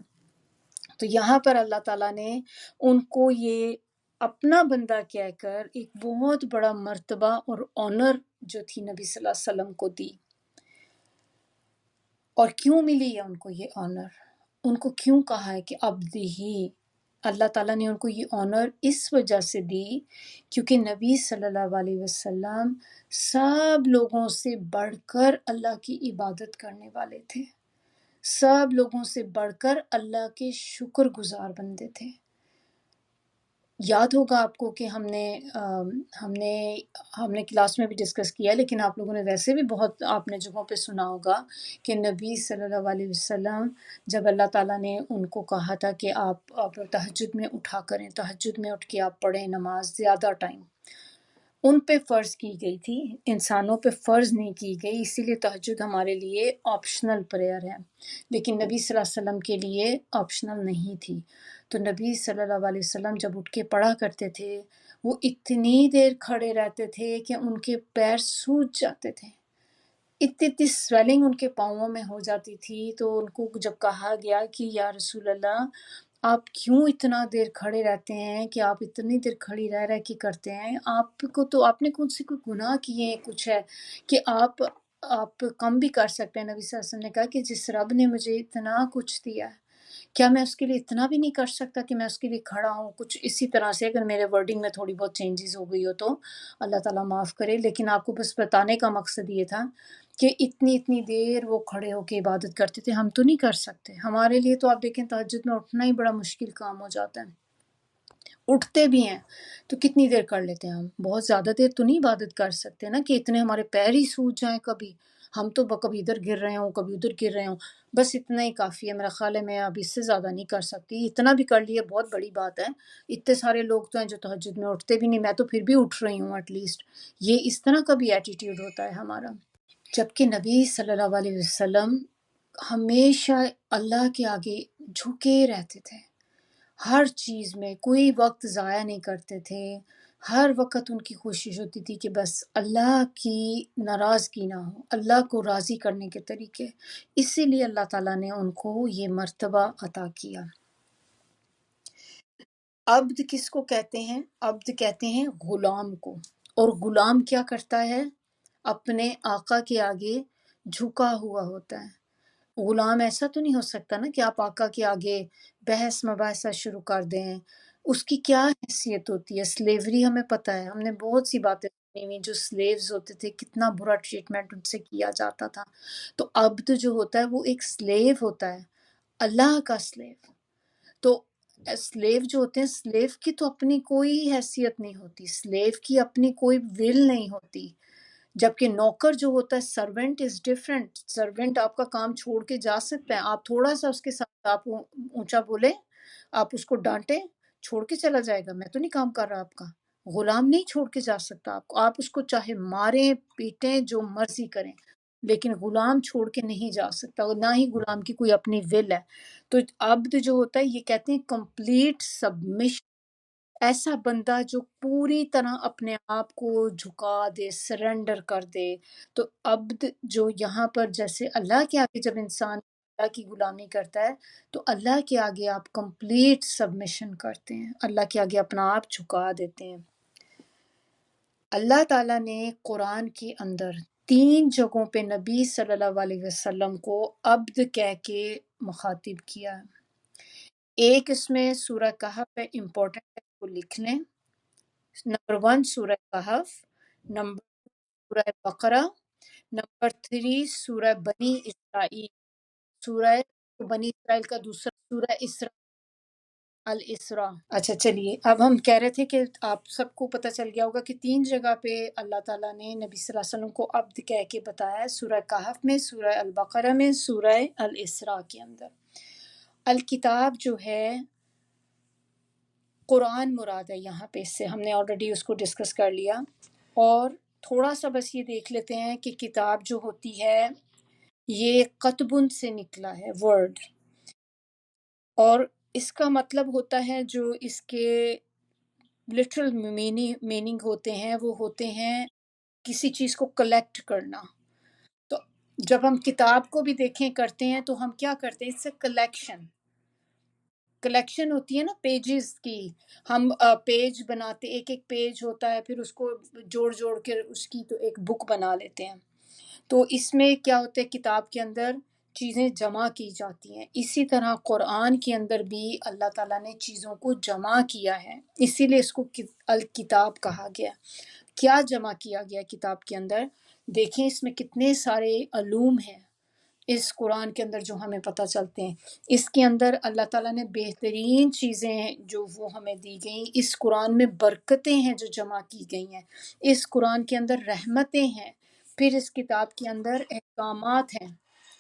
تو یہاں پر اللہ تعالیٰ نے ان کو یہ اپنا بندہ کہہ کر ایک بہت بڑا مرتبہ اور آنر جو تھی نبی صلی اللہ علیہ وسلم کو دی. اور کیوں ملی ہے ان کو یہ آنر؟ ان کو کیوں کہا ہے کہ عبدی ہی؟ اللہ تعالیٰ نے ان کو یہ آنر اس وجہ سے دی کیونکہ نبی صلی اللہ علیہ وسلم سب لوگوں سے بڑھ کر اللہ کی عبادت کرنے والے تھے، سب لوگوں سے بڑھ کر اللہ کے شکر گزار بندے تھے. یاد ہوگا آپ کو کہ ہم نے کلاس میں بھی ڈسکس کیا، لیکن آپ لوگوں نے ویسے بھی بہت آپ نے جگہوں پہ سنا ہوگا کہ نبی صلی اللہ علیہ وسلم جب اللہ تعالیٰ نے ان کو کہا تھا کہ آپ تہجد میں اٹھا کریں، تہجد میں اٹھ کے آپ پڑھیں نماز زیادہ ٹائم، ان پہ فرض کی گئی تھی، انسانوں پہ فرض نہیں کی گئی. اسی لیے تہجد ہمارے لیے آپشنل پریئر ہے، لیکن نبی صلی اللہ علیہ وسلم کے لیے آپشنل نہیں تھی. تو نبی صلی اللہ علیہ وسلم جب اٹھ کے پڑھا کرتے تھے، وہ اتنی دیر کھڑے رہتے تھے کہ ان کے پیر سوج جاتے تھے، اتنی سویلنگ ان کے پاؤں میں ہو جاتی تھی. تو ان کو جب کہا گیا کہ یا رسول اللہ آپ کیوں اتنا دیر کھڑے رہتے ہیں، کہ آپ اتنی دیر کھڑی رہ رہ کے کرتے ہیں، آپ کو تو آپ نے کون سے کوئی گناہ کیے ہیں کچھ ہے کہ آپ کم بھی کر سکتے ہیں؟ نبی صلی اللہ علیہ وسلم نے کہا کہ جس رب نے مجھے اتنا کچھ دیا ہے، کیا میں اس کے لیے اتنا بھی نہیں کر سکتا کہ میں اس کے لیے کھڑا ہوں؟ کچھ اسی طرح سے، اگر میرے ورڈنگ میں تھوڑی بہت چینجز ہو گئی ہو تو اللہ تعالیٰ معاف کرے، لیکن آپ کو بس بتانے کا مقصد یہ تھا کہ اتنی دیر وہ کھڑے ہو کے عبادت کرتے تھے. ہم تو نہیں کر سکتے. ہمارے لیے تو آپ دیکھیں تہجد میں اٹھنا ہی بڑا مشکل کام ہو جاتا ہے. اٹھتے بھی ہیں تو کتنی دیر کر لیتے ہیں؟ ہم بہت زیادہ دیر تو نہیں عبادت کر سکتے نا کہ اتنے ہمارے پیر ہی سوج جائیں. کبھی ہم تو کبھی ادھر گر رہے ہوں، کبھی ادھر گر رہے ہوں، بس اتنا ہی کافی ہے. میرا خیال ہے میں اب اس سے زیادہ نہیں کر سکتی. اتنا بھی کر لیا بہت بڑی بات ہے. اتنے سارے لوگ تو ہیں جو تہجد میں اٹھتے بھی نہیں، میں تو پھر بھی اٹھ رہی ہوں ایٹ لیسٹ. یہ اس طرح کا بھی ایٹیٹیوڈ ہوتا ہے ہمارا. جبکہ نبی صلی اللہ علیہ وسلم ہمیشہ اللہ کے آگے جھکے رہتے تھے، ہر چیز میں کوئی وقت ضائع نہیں کرتے تھے. ہر وقت ان کی کوشش ہوتی تھی کہ بس اللہ کی ناراضگی نہ ہو، اللہ کو راضی کرنے کے طریقے. اسی لیے اللہ تعالیٰ نے ان کو یہ مرتبہ عطا کیا. عبد کس کو کہتے ہیں؟ عبد کہتے ہیں غلام کو. اور غلام کیا کرتا ہے؟ اپنے آقا کے آگے جھکا ہوا ہوتا ہے. غلام ایسا تو نہیں ہو سکتا نا کہ آپ آقا کے آگے بحث مباحثہ شروع کر دیں. اس کی کیا حیثیت ہوتی ہے؟ سلیوری ہمیں پتہ ہے، ہم نے بہت سی باتیں سنی ہوئی، جو سلیوز ہوتے تھے کتنا برا ٹریٹمنٹ ان سے کیا جاتا تھا. تو عبد جو ہوتا ہے وہ ایک سلیو ہوتا ہے، اللہ کا سلیو. تو سلیو جو ہوتے ہیں، سلیو کی تو اپنی کوئی حیثیت نہیں ہوتی، سلیو کی اپنی کوئی ول نہیں ہوتی. جبکہ نوکر جو ہوتا ہے، سرونٹ از ڈفرینٹ. سرونٹ آپ کا کام چھوڑ کے جا سکتا ہے، آپ تھوڑا سا اس کے ساتھ آپ اونچا بولے، آپ اس کو ڈانٹیں، چھوڑ کے چلا جائے گا، میں تو نہیں کام کر رہا آپ کا. غلام نہیں چھوڑ کے جا سکتا آپ کو، آپ اس کو چاہے ماریں پیٹیں جو مرضی کریں، لیکن غلام چھوڑ کے نہیں جا سکتا، اور نہ ہی غلام کی کوئی اپنی ول ہے. تو عبد جو ہوتا ہے یہ کہتے ہیں کمپلیٹ سبمشن، ایسا بندہ جو پوری طرح اپنے آپ کو جھکا دے، سرنڈر کر دے. تو عبد جو یہاں پر جیسے اللہ کے آگے جب انسان اللہ کی غلامی کرتا ہے تو اللہ کے آگے آپ کمپلیٹ سبمشن کرتے ہیں، اللہ کے آگے اپنا آپ جھکا دیتے ہیں. اللہ تعالیٰ نے قرآن کے اندر 3 جگہوں پہ نبی صلی اللہ علیہ وسلم کو عبد کہہ کے مخاطب کیا ہے۔ ایک اس میں سورہ کہف ہے، امپورٹنٹ ہے، اس کو لکھ لیں۔ نمبر 1 سورہ کہف، نمبر سورہ بقرہ، نمبر 3 سورہ بنی اسرائیل، سورہ بنی اسرائیل کا دوسرا سورہ اسراء، الاسراء۔ اچھا چلیے، اب ہم کہہ رہے تھے کہ آپ سب کو پتہ چل گیا ہوگا کہ 3 جگہ پہ اللہ تعالیٰ نے نبی صلی اللہ علیہ وسلم کو عبد کہہ کے بتایا ہے، سورہ کہف میں، سورہ البقرہ میں، سورہ الاسراء کے اندر۔ الکتاب جو ہے قرآن مراد ہے یہاں پہ، اس سے ہم نے آلریڈی اس کو ڈسکس کر لیا، اور تھوڑا سا بس یہ دیکھ لیتے ہیں کہ کتاب جو ہوتی ہے یہ قطبن سے نکلا ہے ورڈ، اور اس کا مطلب ہوتا ہے جو اس کے لٹرل میننگ ہوتے ہیں وہ ہوتے ہیں کسی چیز کو کلیکٹ کرنا۔ تو جب ہم کتاب کو بھی دیکھیں کرتے ہیں تو ہم کیا کرتے ہیں، اس سے کلیکشن ہوتی ہے نا پیجز کی، ہم پیج بناتے، ایک ایک پیج ہوتا ہے، پھر اس کو جوڑ جوڑ کے اس کی تو ایک بک بنا لیتے ہیں۔ تو اس میں کیا ہوتا ہے، کتاب کے اندر چیزیں جمع کی جاتی ہیں، اسی طرح قرآن کے اندر بھی اللہ تعالیٰ نے چیزوں کو جمع کیا ہے، اسی لیے اس کو الکتاب کہا گیا۔ کیا جمع کیا گیا کتاب کے اندر؟ دیکھیں اس میں کتنے سارے علوم ہیں اس قرآن کے اندر جو ہمیں پتہ چلتے ہیں۔ اس کے اندر اللہ تعالیٰ نے بہترین چیزیں جو وہ ہمیں دی گئیں، اس قرآن میں برکتیں ہیں جو جمع کی گئی ہیں، اس قرآن کے اندر رحمتیں ہیں، پھر اس کتاب کے اندر احکامات ہیں،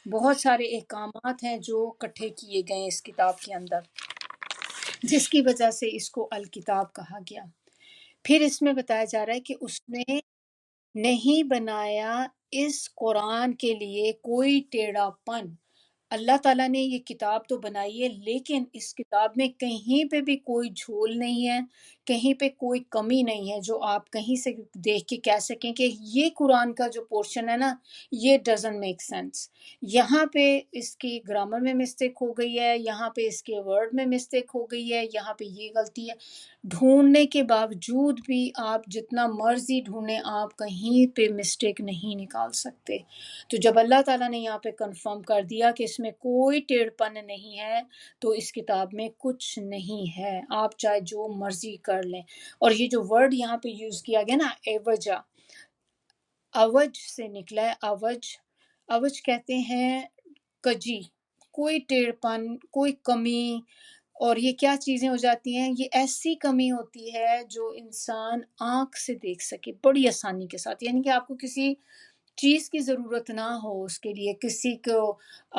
بہت سارے احکامات ہیں جو اکٹھے کیے گئے ہیں اس کتاب کے اندر، جس کی وجہ سے اس کو الکتاب کہا گیا۔ پھر اس میں بتایا جا رہا ہے کہ اس نے نہیں بنایا اس قرآن کے لیے کوئی ٹیڑھا پن۔ اللہ تعالیٰ نے یہ کتاب تو بنائی ہے، لیکن اس کتاب میں کہیں پہ بھی کوئی جھول نہیں ہے، کہیں پہ کوئی کمی نہیں ہے جو آپ کہیں سے دیکھ کے کہہ سکیں کہ یہ قرآن کا جو پورشن ہے نا یہ ڈزنٹ میک سینس، یہاں پہ اس کی گرامر میں مسٹیک ہو گئی ہے، یہاں پہ اس کے ورڈ میں مسٹیک ہو گئی ہے، یہاں پہ یہ غلطی ہے۔ ڈھونڈنے کے باوجود بھی آپ جتنا مرضی ڈھونڈیں آپ کہیں پہ مسٹیک نہیں نکال سکتے۔ تو جب اللہ تعالیٰ نے یہاں پہ کنفرم کر دیا کہ اس میں کوئی ٹیڑھ پن نہیں ہے تو اس کتاب میں کچھ نہیں ہے، آپ چاہے جو مرضی کر لیں۔ اور یہ جو ورڈ یہاں پہ یوز کیا گیا نا ایوجا، اوج سے نکلا ہے، اوج کہتے ہیں کجی، کوئی ٹیڑھ پن، کوئی کمی، اور یہ کیا چیزیں ہو جاتی ہیں، یہ ایسی کمی ہوتی ہے جو انسان آنکھ سے دیکھ سکے بڑی آسانی کے ساتھ، یعنی کہ آپ کو کسی چیز کی ضرورت نہ ہو اس کے لیے، کسی کو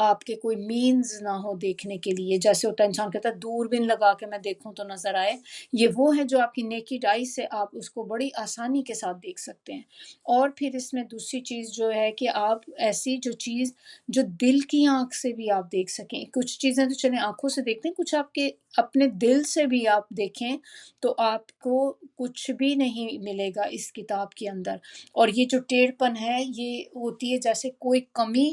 آپ کے کوئی مینز نہ ہو دیکھنے کے لیے، جیسے ہوتا ہے انسان کہتا ہے دوربین لگا کے میں دیکھوں تو نظر آئے، یہ وہ ہے جو آپ کی نیکڈ آئی سے آپ اس کو بڑی آسانی کے ساتھ دیکھ سکتے ہیں۔ اور پھر اس میں دوسری چیز جو ہے کہ آپ ایسی جو چیز جو دل کی آنکھ سے بھی آپ دیکھ سکیں، کچھ چیزیں تو چلیں آنکھوں سے دیکھتے ہیں، کچھ آپ کے اپنے دل سے بھی آپ دیکھیں تو آپ کو کچھ بھی نہیں ملے گا اس کتاب کے اندر۔ اور یہ جو ٹیڑھ پن ہے یہ ہوتی ہے جیسے کوئی کمی،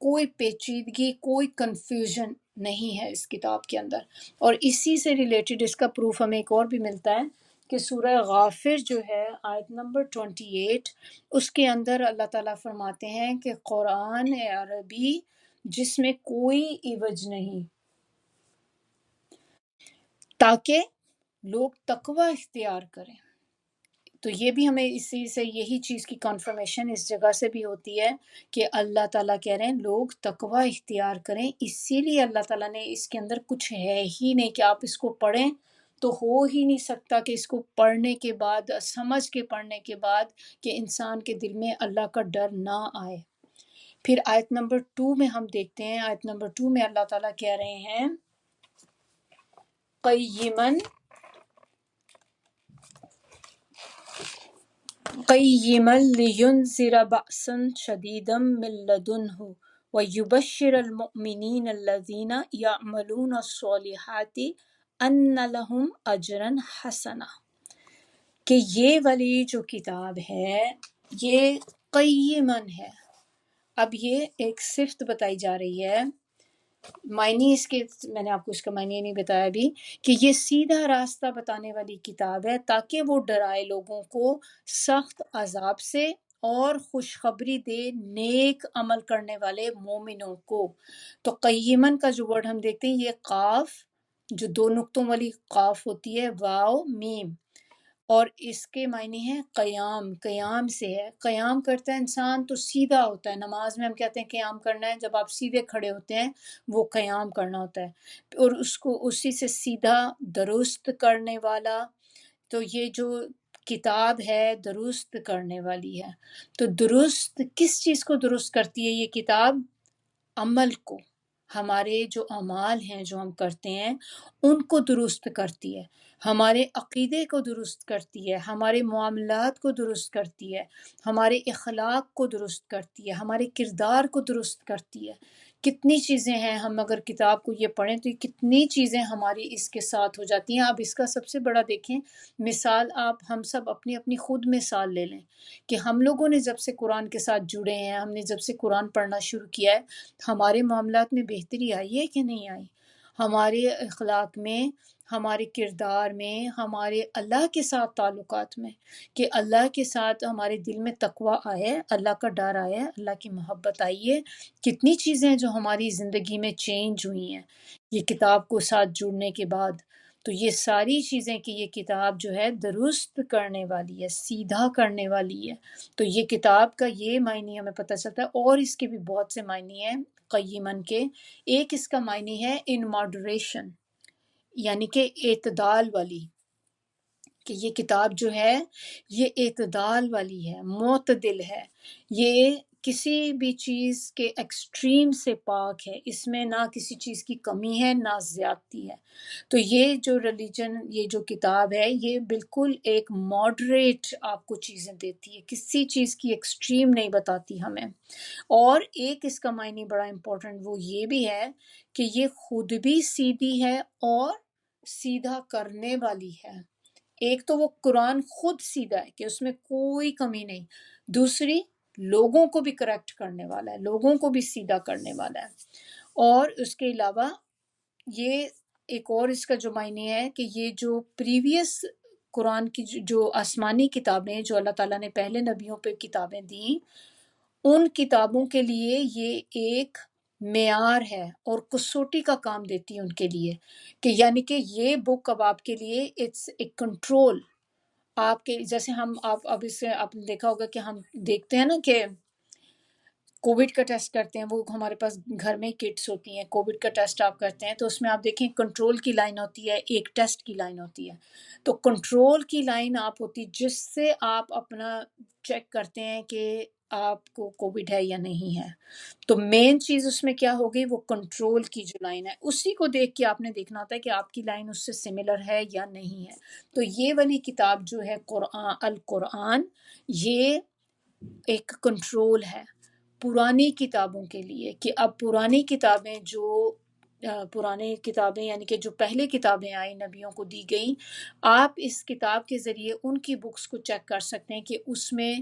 کوئی پیچیدگی، کوئی کنفیوژن نہیں ہے اس کتاب کے اندر۔ اور اسی سے ریلیٹڈ اس کا پروف ہمیں ایک اور بھی ملتا ہے کہ سورہ غافر جو ہے آیت نمبر 28، اس کے اندر اللہ تعالیٰ فرماتے ہیں کہ قرآن عربی جس میں کوئی عوج نہیں، تاکہ لوگ تقوی اختیار کریں۔ تو یہ بھی ہمیں اسی سے یہی چیز کی کنفرمیشن اس جگہ سے بھی ہوتی ہے کہ اللہ تعالیٰ کہہ رہے ہیں لوگ تقوی اختیار کریں، اسی لیے اللہ تعالیٰ نے اس کے اندر کچھ ہے ہی نہیں کہ آپ اس کو پڑھیں تو ہو ہی نہیں سکتا کہ اس کو پڑھنے کے بعد، سمجھ کے پڑھنے کے بعد کہ انسان کے دل میں اللہ کا ڈر نہ آئے۔ پھر آیت نمبر 2 میں ہم دیکھتے ہیں، آیت نمبر 2 میں اللہ تعالیٰ کہہ رہے ہیں قیما لینذر بأسا شدیدا من لدنہ ویبشر المؤمنین الذین یعملون الصالحات ان لہم اجرا حسنا، کہ یہ والی جو کتاب ہے یہ قیمن ہے۔ اب یہ ایک صفت بتائی جا رہی ہے، معنی اس کے میں نے آپ کو اس کا معنی نہیں بتایا ابھی، کہ یہ سیدھا راستہ بتانے والی کتاب ہے تاکہ وہ ڈرائے لوگوں کو سخت عذاب سے اور خوشخبری دے نیک عمل کرنے والے مومنوں کو۔ تو قیمن کا جو ورڈ ہم دیکھتے ہیں، یہ قاف جو دو نقطوں والی قاف ہوتی ہے، واو میم، اور اس کے معنی ہے قیام، قیام سے ہے، قیام کرتا ہے انسان تو سیدھا ہوتا ہے۔ نماز میں ہم کہتے ہیں قیام کرنا ہے، جب آپ سیدھے کھڑے ہوتے ہیں وہ قیام کرنا ہوتا ہے، اور اس کو اسی سے سیدھا درست کرنے والا۔ تو یہ جو کتاب ہے درست کرنے والی ہے۔ تو درست کس چیز کو درست کرتی ہے یہ کتاب؟ عمل کو، ہمارے جو اعمال ہیں جو ہم کرتے ہیں ان کو درست کرتی ہے، ہمارے عقیدے کو درست کرتی ہے، ہمارے معاملات کو درست کرتی ہے، ہمارے اخلاق کو درست کرتی ہے، ہمارے کردار کو درست کرتی ہے۔ کتنی چیزیں ہیں، ہم اگر کتاب کو یہ پڑھیں تو یہ کتنی چیزیں ہماری اس کے ساتھ ہو جاتی ہیں۔ اب اس کا سب سے بڑا دیکھیں مثال، آپ ہم سب اپنی اپنی خود مثال لے لیں کہ ہم لوگوں نے جب سے قرآن کے ساتھ جڑے ہیں، ہم نے جب سے قرآن پڑھنا شروع کیا ہے، ہمارے معاملات میں بہتری آئی ہے کہ نہیں آئی؟ ہمارے اخلاق میں، ہمارے کردار میں، ہمارے اللہ کے ساتھ تعلقات میں، کہ اللہ کے ساتھ ہمارے دل میں تقوی آئے، اللہ کا ڈر آئے، اللہ کی محبت آئی ہے۔ کتنی چیزیں ہیں جو ہماری زندگی میں چینج ہوئی ہیں یہ کتاب کو ساتھ جڑنے کے بعد۔ تو یہ ساری چیزیں کہ یہ کتاب جو ہے درست کرنے والی ہے، سیدھا کرنے والی ہے۔ تو یہ کتاب کا یہ معنی ہمیں پتہ چلتا ہے، اور اس کے بھی بہت سے معنی ہیں قیمن کے۔ ایک اس کا معنی ہے ان ماڈریشن، یعنی کہ اعتدال والی، کہ یہ کتاب جو ہے یہ اعتدال والی ہے، معتدل ہے، یہ کسی بھی چیز کے ایکسٹریم سے پاک ہے، اس میں نہ کسی چیز کی کمی ہے نہ زیادتی ہے۔ تو یہ جو ریلیجن، یہ جو کتاب ہے، یہ بالکل ایک ماڈریٹ آپ کو چیزیں دیتی ہے، کسی چیز کی ایکسٹریم نہیں بتاتی ہمیں۔ اور ایک اس کا معنی بڑا امپورٹنٹ وہ یہ بھی ہے کہ یہ خود بھی سیدھی ہے اور سیدھا کرنے والی ہے۔ ایک تو وہ قرآن خود سیدھا ہے کہ اس میں کوئی کمی نہیں، دوسری لوگوں کو بھی کریکٹ کرنے والا ہے، لوگوں کو بھی سیدھا کرنے والا ہے۔ اور اس کے علاوہ یہ ایک اور اس کا جو معنی ہے کہ یہ جو پریویس قرآن کی جو آسمانی کتابیں جو اللہ تعالیٰ نے پہلے نبیوں پہ کتابیں دیں، ان کتابوں کے لیے یہ ایک معیار ہے اور کسوٹی کا کام دیتی ہے ان کے لیے، کہ یعنی کہ یہ بک اب آپ کے لیے اٹس اے کنٹرول، آپ کے جیسے ہم آپ اب اس سے آپ نے دیکھا ہوگا کہ ہم دیکھتے ہیں نا کہ کووڈ کا ٹیسٹ کرتے ہیں، وہ ہمارے پاس گھر میں کٹس ہوتی ہیں، کووڈ کا ٹیسٹ آپ کرتے ہیں تو اس میں آپ دیکھیں کنٹرول کی لائن ہوتی ہے، ایک ٹیسٹ کی لائن ہوتی ہے۔ تو کنٹرول کی لائن آپ ہوتی جس سے آپ اپنا چیک کرتے ہیں کہ آپ کو کووڈ ہے یا نہیں ہے۔ تو مین چیز اس میں کیا ہوگی، وہ کنٹرول کی جو لائن ہے، اسی کو دیکھ کے آپ نے دیکھنا ہوتا ہے کہ آپ کی لائن اس سے سملر ہے یا نہیں ہے۔ تو یہ والی کتاب جو ہے قرآن، القرآن، یہ ایک کنٹرول ہے پرانی کتابوں کے لیے، کہ اب پرانی کتابیں جو پرانی کتابیں یعنی کہ جو پہلے کتابیں آئیں نبیوں کو دی گئیں، آپ اس کتاب کے ذریعے ان کی بکس کو چیک کر سکتے ہیں کہ اس میں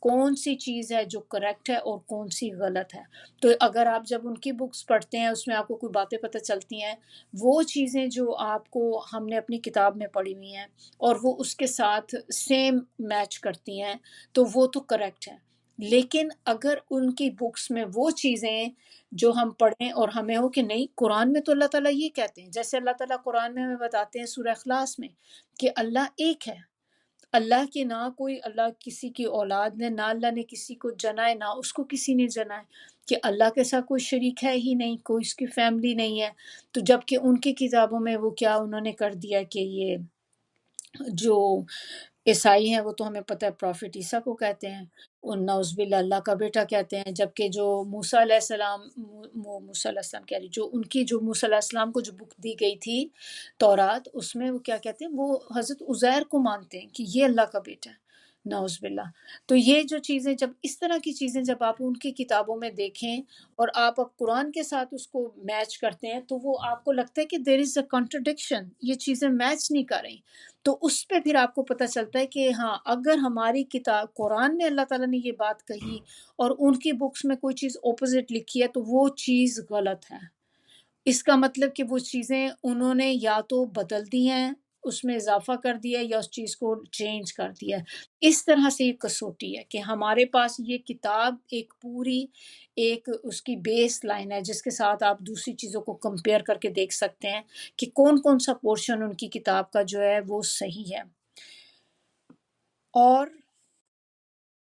کون سی چیز ہے جو کریکٹ ہے اور کون سی غلط ہے۔ تو اگر آپ جب ان کی بکس پڑھتے ہیں اس میں آپ کو کوئی باتیں پتہ چلتی ہیں، وہ چیزیں جو آپ کو ہم نے اپنی کتاب میں پڑھی ہوئی ہیں اور وہ اس کے ساتھ سیم میچ کرتی ہیں تو وہ تو کریکٹ ہے۔ لیکن اگر ان کی بکس میں وہ چیزیں جو ہم پڑھیں اور ہمیں ہو کہ نہیں، قرآن میں تو اللہ تعالیٰ یہ کہتے ہیں، جیسے اللہ تعالیٰ قرآن میں ہمیں بتاتے ہیں سورہ اخلاص میں کہ اللہ ایک ہے، اللہ کے نہ کوئی، اللہ کسی کی اولاد نے، نہ اللہ نے کسی کو جنا ہے، نہ اس کو کسی نے جنا ہے، کہ اللہ کے ساتھ کوئی شریک ہے ہی نہیں، کوئی اس کی فیملی نہیں ہے۔ تو جب کہ ان کی کتابوں میں وہ کیا انہوں نے کر دیا کہ یہ جو عیسائی ہیں وہ تو ہمیں پتہ ہے پروفٹ عیسیٰ کو کہتے ہیں، اور نعوذ باللہ اللہ کا بیٹا کہتے ہیں، جبکہ جو موسیٰ علیہ السلام، موسیٰ علیہ السلام کہہ رہی، جو ان کی جو موسیٰ علیہ السلام کو جو بک دی گئی تھی تورات، اس میں وہ کیا کہتے ہیں، وہ حضرت عزیر کو مانتے ہیں کہ یہ اللہ کا بیٹا ہے، نعوذ باللہ۔ تو یہ جو چیزیں، جب اس طرح کی چیزیں جب آپ ان کی کتابوں میں دیکھیں اور آپ اب قرآن کے ساتھ اس کو میچ کرتے ہیں تو وہ آپ کو لگتا ہے کہ دیر از اے کانٹرڈکشن، یہ چیزیں میچ نہیں کر رہی۔ تو اس پہ پھر آپ کو پتہ چلتا ہے کہ ہاں، اگر ہماری کتاب قرآن میں اللہ تعالیٰ نے یہ بات کہی اور ان کی بکس میں کوئی چیز اپوزٹ لکھی ہے تو وہ چیز غلط ہے۔ اس کا مطلب کہ وہ چیزیں انہوں نے یا تو بدل دی ہیں اس میں اضافہ کر دیا یا اس چیز کو چینج کر دیا. اس طرح سے یہ کسوٹی ہے کہ ہمارے پاس یہ کتاب ایک پوری ایک اس کی بیس لائن ہے جس کے ساتھ آپ دوسری چیزوں کو کمپیئر کر کے دیکھ سکتے ہیں کہ کون کون سا پورشن ان کی کتاب کا جو ہے وہ صحیح ہے. اور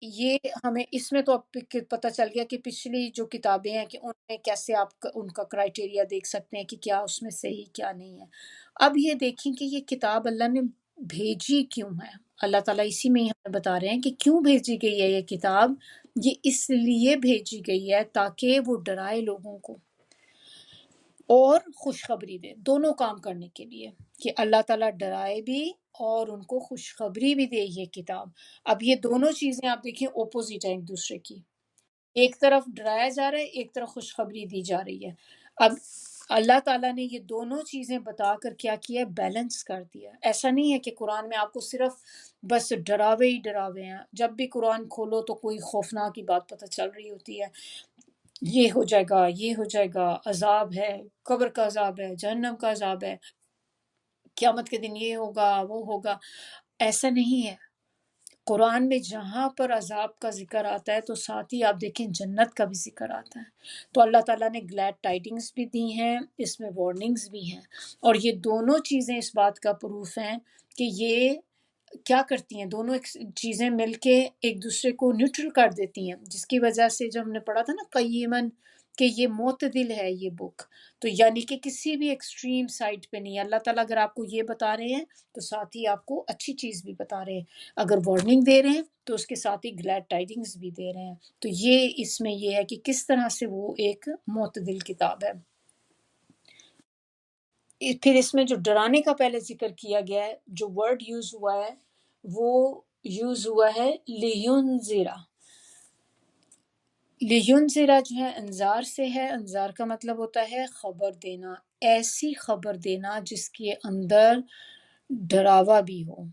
یہ ہمیں اس میں تو اب پتہ چل گیا کہ پچھلی جو کتابیں ہیں کہ ان میں کیسے آپ ان کا کرائٹیریا دیکھ سکتے ہیں کہ کیا اس میں صحیح کیا نہیں ہے. اب یہ دیکھیں کہ یہ کتاب اللہ نے بھیجی کیوں ہے. اللہ تعالیٰ اسی میں ہی ہمیں بتا رہے ہیں کہ کیوں بھیجی گئی ہے یہ کتاب. یہ اس لیے بھیجی گئی ہے تاکہ وہ ڈرائے لوگوں کو اور خوشخبری دے، دونوں کام کرنے کے لیے کہ اللہ تعالیٰ ڈرائے بھی اور ان کو خوشخبری بھی دے یہ کتاب. اب یہ دونوں چیزیں آپ دیکھیں اپوزٹ ہیں ایک دوسرے کی. ایک طرف ڈرایا جا رہا ہے، ایک طرف خوشخبری دی جا رہی ہے. اب اللہ تعالیٰ نے یہ دونوں چیزیں بتا کر کیا کیا، بیلنس کر دیا. ایسا نہیں ہے کہ قرآن میں آپ کو صرف بس ڈراوے ہی ڈراوے ہیں. جب بھی قرآن کھولو تو کوئی خوفناک کی بات پتہ چل رہی ہوتی ہے، یہ ہو جائے گا، یہ ہو جائے گا، عذاب ہے، قبر کا عذاب ہے، جہنم کا عذاب ہے، قیامت کے دن یہ ہوگا وہ ہوگا. ایسا نہیں ہے. قرآن میں جہاں پر عذاب کا ذکر آتا ہے تو ساتھ ہی آپ دیکھیں جنت کا بھی ذکر آتا ہے. تو اللہ تعالیٰ نے گلیڈ ٹائڈنگز بھی دی ہیں، اس میں وارننگز بھی ہیں. اور یہ دونوں چیزیں اس بات کا پروف ہیں کہ یہ کیا کرتی ہیں، دونوں چیزیں مل کے ایک دوسرے کو نیوٹرل کر دیتی ہیں، جس کی وجہ سے جو ہم نے پڑھا تھا نا قیمن کہ یہ معتدل ہے یہ بک. تو یعنی کہ کسی بھی ایکسٹریم سائڈ پہ نہیں ہے. اللہ تعالیٰ اگر آپ کو یہ بتا رہے ہیں تو ساتھ ہی آپ کو اچھی چیز بھی بتا رہے ہیں. اگر وارننگ دے رہے ہیں تو اس کے ساتھ ہی گلیڈ ٹائڈنگز بھی دے رہے ہیں. تو یہ اس میں یہ ہے کہ کس طرح سے وہ ایک معتدل کتاب ہے. پھر اس میں جو ڈرانے کا پہلے ذکر کیا گیا ہے، جو ورڈ یوز ہوا ہے وہ یوز ہوا ہے لیونذرا. لیونذرا جو ہے انذار سے ہے. انذار کا مطلب ہوتا ہے خبر دینا، ایسی خبر دینا جس کے اندر ڈراوا بھی ہو.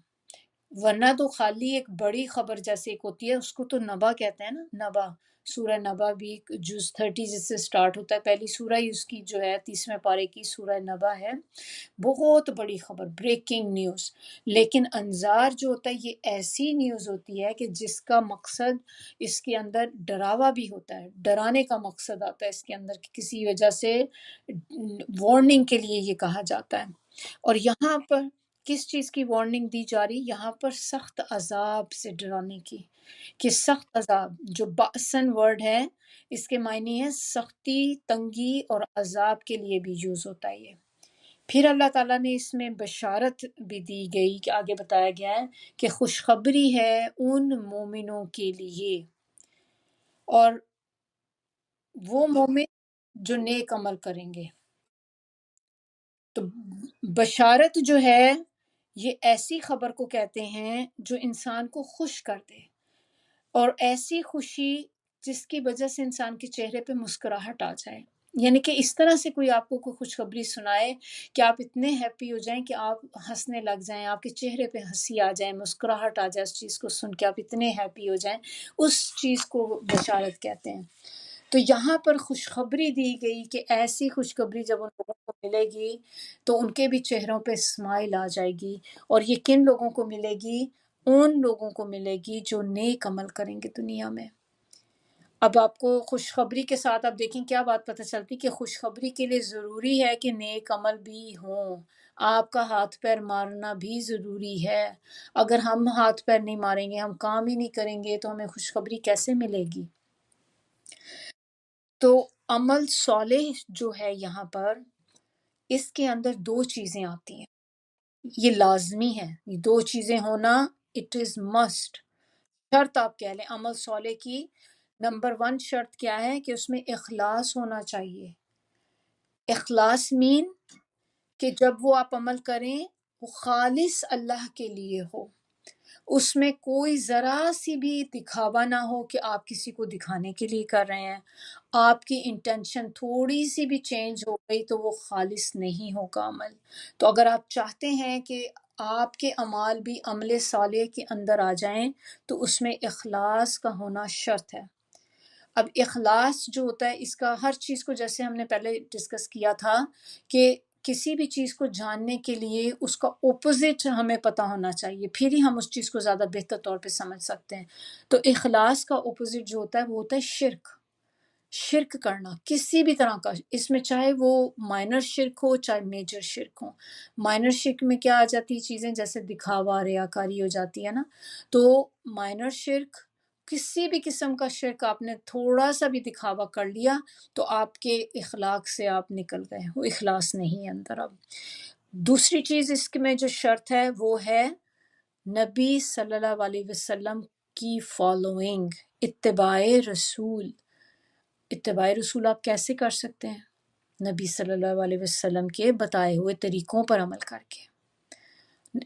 ورنہ تو خالی ایک بڑی خبر جیسے ایک ہوتی ہے، اس کو تو نبا کہتے ہیں نا. نبا، سورہ نبا بھی جز 30 جس سے سٹارٹ ہوتا ہے، پہلی سورہ ہی اس کی جو ہے 30ویں پارے کی سورہ نبا ہے. بہت بڑی خبر، بریکنگ نیوز. لیکن انذار جو ہوتا ہے یہ ایسی نیوز ہوتی ہے کہ جس کا مقصد اس کے اندر ڈراوا بھی ہوتا ہے، ڈرانے کا مقصد آتا ہے اس کے اندر کہ کسی وجہ سے وارننگ کے لیے یہ کہا جاتا ہے. اور یہاں پر کس چیز کی وارننگ دی جا رہی؟ یہاں پر سخت عذاب سے ڈرانے کی، کہ سخت عذاب جو باسن ورڈ ہے اس کے معنی ہے سختی، تنگی اور عذاب کے لیے بھی یوز ہوتا ہے یہ. پھر اللہ تعالیٰ نے اس میں بشارت بھی دی گئی کہ آگے بتایا گیا ہے کہ خوشخبری ہے ان مومنوں کے لیے، اور وہ مومن جو نیک عمل کریں گے. تو بشارت جو ہے یہ ایسی خبر کو کہتے ہیں جو انسان کو خوش کر دے، اور ایسی خوشی جس کی وجہ سے انسان کے چہرے پہ مسکراہٹ آ جائے. یعنی کہ اس طرح سے کوئی آپ کو کوئی خوشخبری سنائے کہ آپ اتنے ہیپی ہو جائیں کہ آپ ہنسنے لگ جائیں، آپ کے چہرے پہ ہنسی آ جائے، مسکراہٹ آ جائے اس چیز کو سن کے، آپ اتنے ہیپی ہو جائیں، اس چیز کو بشارت کہتے ہیں. تو یہاں پر خوشخبری دی گئی کہ ایسی خوشخبری جب ان لوگوں کو ملے گی تو ان کے بھی چہروں پہ اسمائل آ جائے گی. اور یہ کن لوگوں کو ملے گی؟ ان لوگوں کو ملے گی جو نیک عمل کریں گے دنیا میں. اب آپ کو خوشخبری کے ساتھ آپ دیکھیں کیا بات پتہ چلتی کہ خوشخبری کے لیے ضروری ہے کہ نیک عمل بھی ہوں، آپ کا ہاتھ پیر مارنا بھی ضروری ہے. اگر ہم ہاتھ پیر نہیں ماریں گے، ہم کام ہی نہیں کریں گے تو ہمیں خوشخبری کیسے ملے گی؟ تو عمل صالح جو ہے یہاں پر اس کے اندر دو چیزیں آتی ہیں، یہ لازمی ہے. یہ دو چیزیں ہونا اٹ از مسٹ، شرط آپ کہہ لیں عمل صالح کی. نمبر 1 شرط کیا ہے کہ اس میں اخلاص ہونا چاہیے. اخلاص مین کہ جب وہ آپ عمل کریں وہ خالص اللہ کے لیے ہو، اس میں کوئی ذرا سی بھی دکھاوا نہ ہو کہ آپ کسی کو دکھانے کے لیے کر رہے ہیں. آپ کی انٹینشن تھوڑی سی بھی چینج ہو گئی تو وہ خالص نہیں ہوگا عمل. تو اگر آپ چاہتے ہیں کہ آپ کے اعمال بھی عمل صالح کے اندر آ جائیں تو اس میں اخلاص کا ہونا شرط ہے. اب اخلاص جو ہوتا ہے اس کا ہر چیز کو جیسے ہم نے پہلے ڈسکس کیا تھا کہ کسی بھی چیز کو جاننے کے لیے اس کا اپوزٹ ہمیں پتہ ہونا چاہیے، پھر ہی ہم اس چیز کو زیادہ بہتر طور پہ سمجھ سکتے ہیں۔ تو اخلاص کا اپوزٹ جو ہوتا ہے وہ ہوتا ہے شرک، شرک کرنا کسی بھی طرح کا، اس میں چاہے وہ مائنر شرک ہو چاہے میجر شرک ہو۔ مائنر شرک میں کیا آ جاتی چیزیں، جیسے دکھاوا، ریاکاری ہو جاتی ہے نا، تو مائنر شرک، کسی بھی قسم کا شرک، آپ نے تھوڑا سا بھی دکھاوا کر لیا تو آپ کے اخلاق سے آپ نکل گئے، وہ اخلاص نہیں ہے اندر۔ اب دوسری چیز اس میں جو شرط ہے وہ ہے نبی صلی اللہ علیہ وسلم کی فالوئنگ، اتباع رسول۔ اتباع رسول آپ کیسے کر سکتے ہیں؟ نبی صلی اللہ علیہ وسلم کے بتائے ہوئے طریقوں پر عمل کر کے۔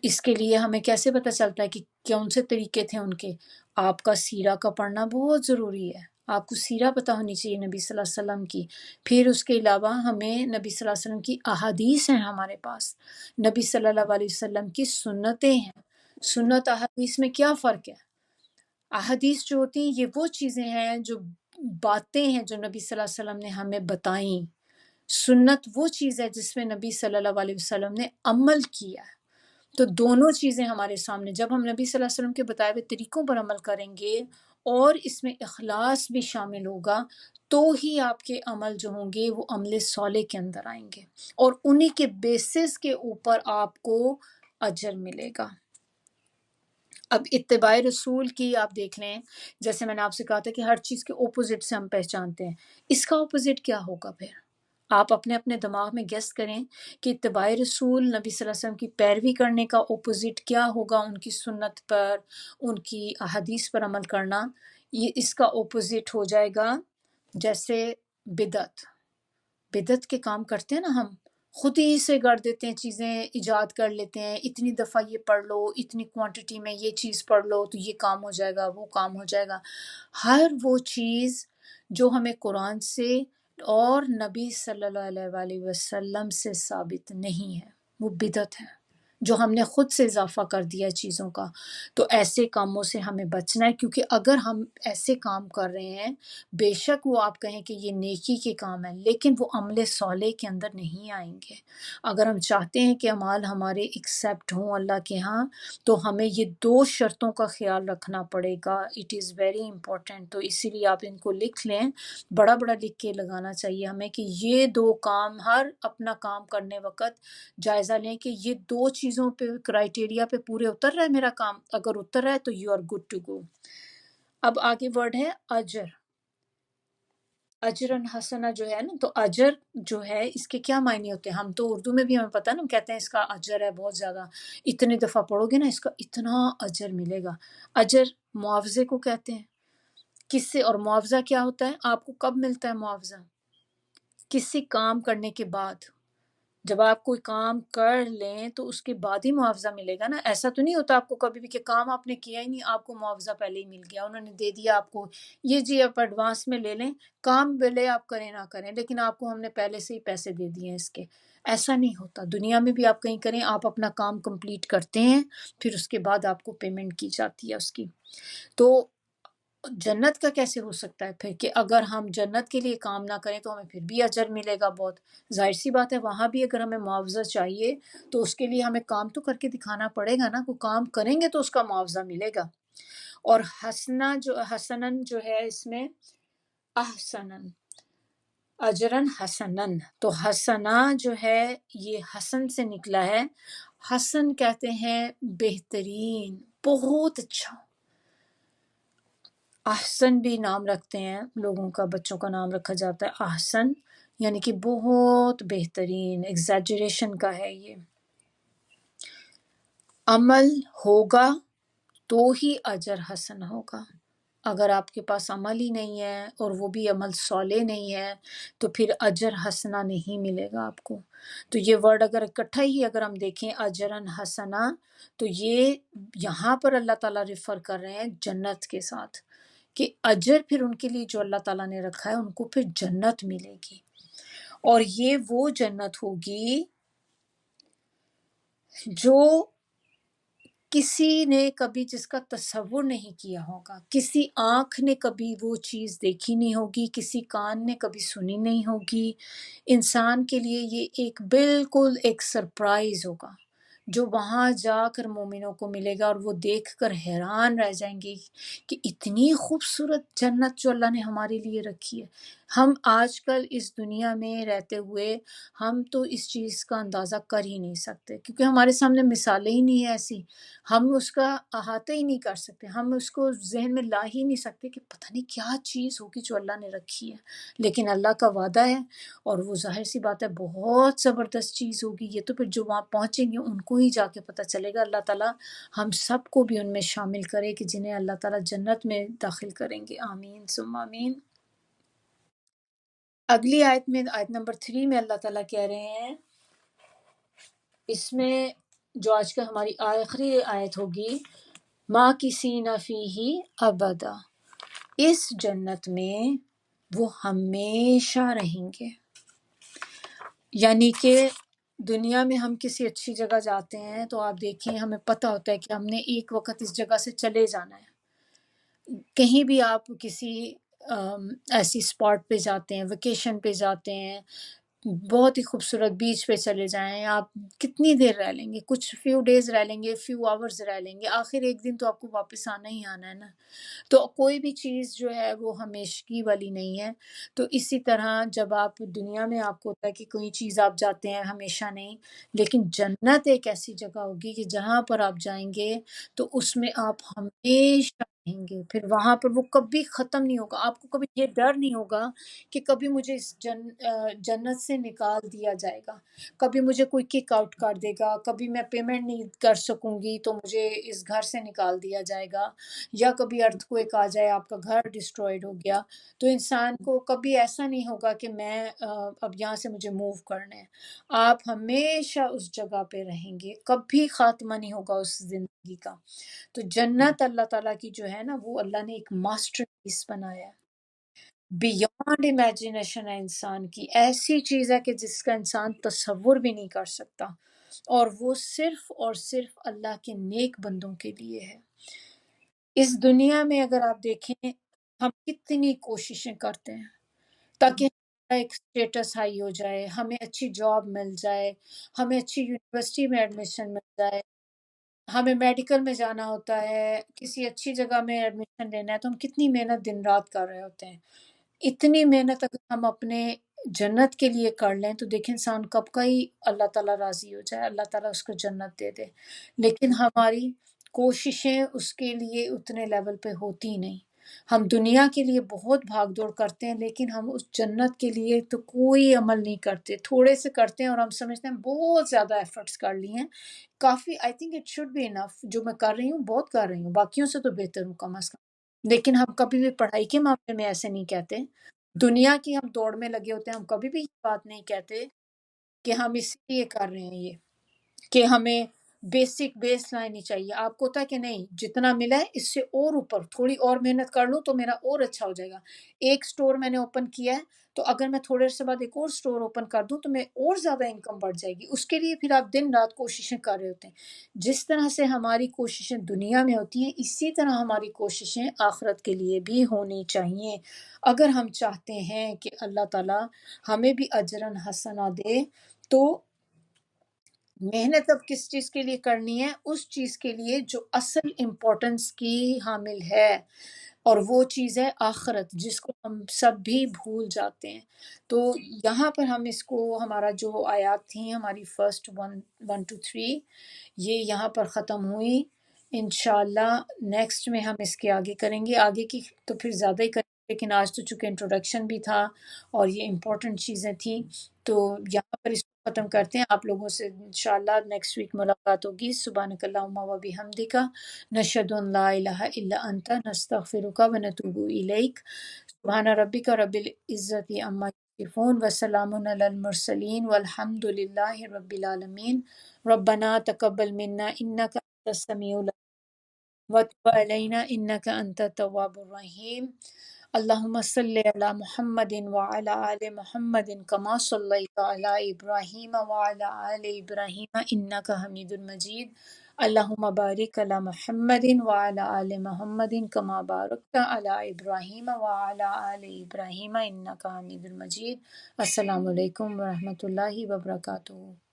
اس کے لیے ہمیں کیسے پتہ چلتا ہے کہ کون سے طریقے تھے ان کے؟ آپ کا سیرہ کا پڑھنا بہت ضروری ہے، آپ کو سیرہ پتہ ہونی چاہیے نبی صلی اللہ علیہ وسلم کی۔ پھر اس کے علاوہ ہمیں نبی صلی اللہ علیہ وسلم کی احادیث ہیں ہمارے پاس، نبی صلی اللہ علیہ وسلم کی سنتیں ہیں۔ سنت احادیث میں کیا فرق ہے؟ احادیث جو ہوتی ہیں یہ وہ چیزیں ہیں، جو باتیں ہیں جو نبی صلی اللہ علیہ وسلم نے ہمیں بتائیں۔ سنت وہ چیز ہے جس میں نبی صلی اللہ علیہ وسلم نے عمل کیا ہے۔ تو دونوں چیزیں ہمارے سامنے، جب ہم نبی صلی اللہ علیہ وسلم کے بتائے ہوئے طریقوں پر عمل کریں گے اور اس میں اخلاص بھی شامل ہوگا، تو ہی آپ کے عمل جو ہوں گے وہ عمل صالح کے اندر آئیں گے، اور انہی کے بیسس کے اوپر آپ کو اجر ملے گا۔ اب اتباع رسول کی آپ دیکھ لیں، جیسے میں نے آپ سے کہا تھا کہ ہر چیز کے اپوزٹ سے ہم پہچانتے ہیں، اس کا اپوزٹ کیا ہوگا؟ پھر آپ اپنے اپنے دماغ میں گیس کریں کہ اتباع رسول، نبی صلی اللہ علیہ وسلم کی پیروی کرنے کا اپوزٹ کیا ہوگا؟ ان کی سنت پر، ان کی احادیث پر عمل کرنا، یہ اس کا اپوزٹ ہو جائے گا جیسے بدعت۔ بدعت کے کام کرتے ہیں نا ہم، خود ہی سے گڑ دیتے ہیں، چیزیں ایجاد کر لیتے ہیں، اتنی دفعہ یہ پڑھ لو، اتنی کوانٹٹی میں یہ چیز پڑھ لو تو یہ کام ہو جائے گا، وہ کام ہو جائے گا۔ ہر وہ چیز جو ہمیں قرآن سے اور نبی صلی اللہ علیہ وآلہ وسلم سے ثابت نہیں ہے، وہ بدعت ہے، جو ہم نے خود سے اضافہ کر دیا ہے چیزوں کا۔ تو ایسے کاموں سے ہمیں بچنا ہے، کیونکہ اگر ہم ایسے کام کر رہے ہیں، بے شک وہ آپ کہیں کہ یہ نیکی کے کام ہے، لیکن وہ عمل صالح کے اندر نہیں آئیں گے۔ اگر ہم چاہتے ہیں کہ اعمال ہمارے ایکسیپٹ ہوں اللہ کے ہاں، تو ہمیں یہ دو شرطوں کا خیال رکھنا پڑے گا۔ اٹ از ویری امپورٹنٹ، تو اسی لیے آپ ان کو لکھ لیں، بڑا بڑا لکھ کے لگانا چاہیے ہمیں کہ یہ دو کام، ہر اپنا کام کرنے وقت جائزہ لیں کہ یہ دو چیزوں پہ، کرائیٹیریا پہ پورے اتر رہا ہے میرا کام، اگر اتر رہا ہے تو you are good to go. اب آگے ورڈ ہے اجر۔ اجرن حسنہ جو ہے نا، تو اجر جو ہے اس کے کیا معنی ہوتے ہیں؟ ہم تو اردو میں بھی ہمیں پتہ ہے نا، ہم کہتے ہیں اس کا اجر ہے بہت زیادہ، اتنے دفعہ پڑھو گے نا اس کا اتنا اجر ملے گا۔ اجر معاوضے کو کہتے ہیں۔ کس سے؟ اور معاوضہ کیا ہوتا ہے؟ آپ کو کب ملتا ہے معاوضہ؟ کسی کام کرنے کے بعد، جب آپ کوئی کام کر لیں تو اس کے بعد ہی معاوضہ ملے گا نا۔ ایسا تو نہیں ہوتا آپ کو کبھی بھی کہ کام آپ نے کیا ہی نہیں، آپ کو معاوضہ پہلے ہی مل گیا، انہوں نے دے دیا آپ کو، یہ جی آپ ایڈوانس میں لے لیں، کام بھلے آپ کریں نہ کریں لیکن آپ کو ہم نے پہلے سے ہی پیسے دے دیے ہیں اس کے۔ ایسا نہیں ہوتا، دنیا میں بھی آپ کہیں کریں، آپ اپنا کام کمپلیٹ کرتے ہیں، پھر اس کے بعد آپ کو پیمنٹ کی جاتی ہے اس کی۔ تو جنت کا کیسے ہو سکتا ہے پھر کہ اگر ہم جنت کے لیے کام نہ کریں تو ہمیں پھر بھی اجر ملے گا بہت؟ ظاہر سی بات ہے، وہاں بھی اگر ہمیں معاوضہ چاہیے تو اس کے لیے ہمیں کام تو کر کے دکھانا پڑے گا نا، کوئی کام کریں گے تو اس کا معاوضہ ملے گا۔ اور حسنہ جو، حسنن جو ہے اس میں احسنن، اجرن حسنن، تو حسنہ جو ہے یہ حسن سے نکلا ہے۔ حسن کہتے ہیں بہترین، بہت اچھا۔ احسن بھی نام رکھتے ہیں لوگوں کا، بچوں کا نام رکھا جاتا ہے احسن، یعنی کہ بہت بہترین، ایگزیجریشن کا ہے یہ۔ عمل ہوگا تو ہی اجر حسن ہوگا، اگر آپ کے پاس عمل ہی نہیں ہے اور وہ بھی عمل صالح نہیں ہے تو پھر اجر حسنہ نہیں ملے گا آپ کو۔ تو یہ ورڈ اگر اکٹھا ہی اگر ہم دیکھیں اجرن حسنہ، تو یہ یہاں پر اللہ تعالیٰ ریفر کر رہے ہیں جنت کے ساتھ، کہ اجر پھر ان کے لیے جو اللہ تعالیٰ نے رکھا ہے ان کو پھر جنت ملے گی، اور یہ وہ جنت ہوگی جو کسی نے کبھی جس کا تصور نہیں کیا ہوگا، کسی آنکھ نے کبھی وہ چیز دیکھی نہیں ہوگی، کسی کان نے کبھی سنی نہیں ہوگی۔ انسان کے لیے یہ ایک بالکل ایک سرپرائز ہوگا جو وہاں جا کر مومنوں کو ملے گا، اور وہ دیکھ کر حیران رہ جائیں گے کہ اتنی خوبصورت جنت جو اللہ نے ہمارے لیے رکھی ہے۔ ہم آج کل اس دنیا میں رہتے ہوئے ہم تو اس چیز کا اندازہ کر ہی نہیں سکتے، کیونکہ ہمارے سامنے مثالیں ہی نہیں ہیں ایسی، ہم اس کا احاطہ ہی نہیں کر سکتے، ہم اس کو ذہن میں لا ہی نہیں سکتے کہ پتہ نہیں کیا چیز ہوگی جو اللہ نے رکھی ہے۔ لیکن اللہ کا وعدہ ہے، اور وہ ظاہر سی بات ہے بہت زبردست چیز ہوگی۔ یہ تو پھر جو وہاں پہنچیں گے ان کو ہی جا کے پتہ چلے گا۔ اللہ تعالیٰ ہم سب کو بھی ان میں شامل کرے کہ جنہیں اللہ تعالیٰ جنت میں داخل کریں گے، آمین ثم آمین۔ اگلی آیت میں، آیت نمبر 3 میں اللہ تعالیٰ کہہ رہے ہیں، اس میں جو آج کا ہماری آخری آیت ہوگی، ماں کسی نہ فیہی ابدا، اس جنت میں وہ ہمیشہ رہیں گے۔ یعنی کہ دنیا میں ہم کسی اچھی جگہ جاتے ہیں تو آپ دیکھیں ہمیں پتہ ہوتا ہے کہ ہم نے ایک وقت اس جگہ سے چلے جانا ہے۔ کہیں بھی آپ کسی ایسی اسپاٹ پہ جاتے ہیں، ویکیشن پہ جاتے ہیں، بہت ہی خوبصورت بیچ پہ چلے جائیں، آپ کتنی دیر رہ لیں گے؟ کچھ فیو ڈیز رہ لیں گے، فیو آورز رہ لیں گے، آخر ایک دن تو آپ کو واپس آنا ہی آنا ہے نا۔ تو کوئی بھی چیز جو ہے وہ ہمیشگی والی نہیں ہے۔ تو اسی طرح جب آپ دنیا میں آپ کو ہوتا ہے کہ کوئی چیز آپ جاتے ہیں ہمیشہ نہیں، لیکن جنت ایک ایسی جگہ ہوگی کہ جہاں پر آپ جائیں گے تو اس میں آپ ہمیشہ رہیں گے، پھر وہاں پر وہ کبھی ختم نہیں ہوگا۔ آپ کو کبھی یہ ڈر نہیں ہوگا کہ کبھی مجھے اس جنت سے نکال دیا جائے گا، کبھی مجھے کوئی کک آؤٹ کر دے گا، کبھی میں پیمنٹ نہیں کر سکوں گی تو مجھے اس گھر سے نکال دیا جائے گا، یا کبھی ارتھ کوئک آ جائے، آپ کا گھر ڈسٹرائڈ ہو گیا، تو انسان کو کبھی ایسا نہیں ہوگا کہ میں اب یہاں سے مجھے موو کرنا ہے۔ آپ ہمیشہ اس جگہ پہ رہیں گے، کبھی خاتمہ نہیں ہوگا اس زندگی کا۔ تو جنت اللہ تعالیٰ کی جو ہے نا، وہ اللہ نے ایک ماسٹر پیس بنایا ہے، بیونڈ امیجنیشن ہے انسان کی، ایسی چیز ہے کہ جس کا انسان تصور بھی نہیں کر سکتا، اور وہ صرف اور صرف اللہ کے نیک بندوں کے لیے ہے۔ اس دنیا میں اگر آپ دیکھیں ہم کتنی کوششیں کرتے ہیں تاکہ ہمارا ایک اسٹیٹس ہائی ہو جائے، ہمیں اچھی جاب مل جائے، ہمیں اچھی یونیورسٹی میں ایڈمیشن مل جائے، ہمیں میڈیکل میں جانا ہوتا ہے، کسی اچھی جگہ میں ایڈمیشن لینا ہے، تو ہم کتنی محنت دن رات کر رہے ہوتے ہیں۔ اتنی محنت اگر ہم اپنے جنت کے لیے کر لیں تو دیکھیں انسان کب کا ہی اللہ تعالیٰ راضی ہو جائے، اللہ تعالیٰ اس کو جنت دے دے، لیکن ہماری کوششیں اس کے لیے اتنے لیول پہ ہوتی نہیں۔ ہم دنیا کے لیے بہت بھاگ دوڑ کرتے ہیں، لیکن ہم اس جنت کے لیے تو کوئی عمل نہیں کرتے، تھوڑے سے کرتے ہیں اور ہم سمجھتے ہیں بہت زیادہ ایفرٹس کر لی ہیں، کافی، I think it should be enough, جو میں کر رہی ہوں بہت کر رہی ہوں، باقیوں سے تو بہتر ہوں کم از کم۔ لیکن ہم کبھی بھی پڑھائی کے معاملے میں ایسے نہیں کہتے، دنیا کی ہم دوڑ میں لگے ہوتے ہیں، ہم کبھی بھی یہ بات نہیں کہتے کہ ہم اس لیے کر رہے ہیں یہ، کہ ہمیں بیسک بیس لائن ہی چاہیے۔ آپ کو ہوتا ہے کہ نہیں، جتنا ملا ہے اس سے اور اوپر تھوڑی اور محنت کر لوں تو میرا اور اچھا ہو جائے گا۔ ایک سٹور میں نے اوپن کیا ہے تو اگر میں تھوڑے سے بعد ایک اور سٹور اوپن کر دوں تو میں اور زیادہ انکم بڑھ جائے گی، اس کے لیے پھر آپ دن رات کوششیں کر رہے ہوتے ہیں۔ جس طرح سے ہماری کوششیں دنیا میں ہوتی ہیں، اسی طرح ہماری کوششیں آخرت کے لیے بھی ہونی چاہیے، اگر ہم چاہتے ہیں کہ اللہ تعالیٰ ہمیں بھی اجراً حسنہ دے۔ تو محنت اب کس چیز کے لیے کرنی ہے؟ اس چیز کے لیے جو اصل امپورٹنس کی حامل ہے، اور وہ چیز ہے آخرت، جس کو ہم سب بھی بھول جاتے ہیں۔ تو یہاں پر ہم اس کو، ہمارا جو آیات تھیں ہماری فرسٹ 1 to 3، یہ یہاں پر ختم ہوئی۔ انشاءاللہ نیکسٹ میں ہم اس کے آگے کریں گے، آگے کی تو پھر زیادہ ہی کریں گے، لیکن آج تو چونکہ انٹروڈکشن بھی تھا اور یہ امپورٹنٹ چیزیں تھیں، تو یہاں پر اس کو ختم کرتے ہیں۔ آپ لوگوں سے انشاءاللہ نیکسٹ ویک ملاقات ہوگی۔ سبحانک اللہم و بحمدک، نشہد ان لا الہ الا انت، نستغفرک و نتوب الیک۔ سبحان ربک رب العزت عما یصفون وسلام علی المرسلین والحمد للہ رب العالمین۔ ربنا تقبل منا انک انت السمیع العلیم وتب علینا انک انت التواب الرحیم۔ اللہم صلی علی محمد وعلی آل محمد کما صلیت علی ابراہیم وعلی آل ابراہیم انک حمید مجید۔ اللہم بارک علی محمد وعلی آل محمد کما بارکت علی ابراہیم وعلی آل ابراہیم انک حمید مجید۔ السلام علیکم ورحمۃ اللہ وبرکاتہ۔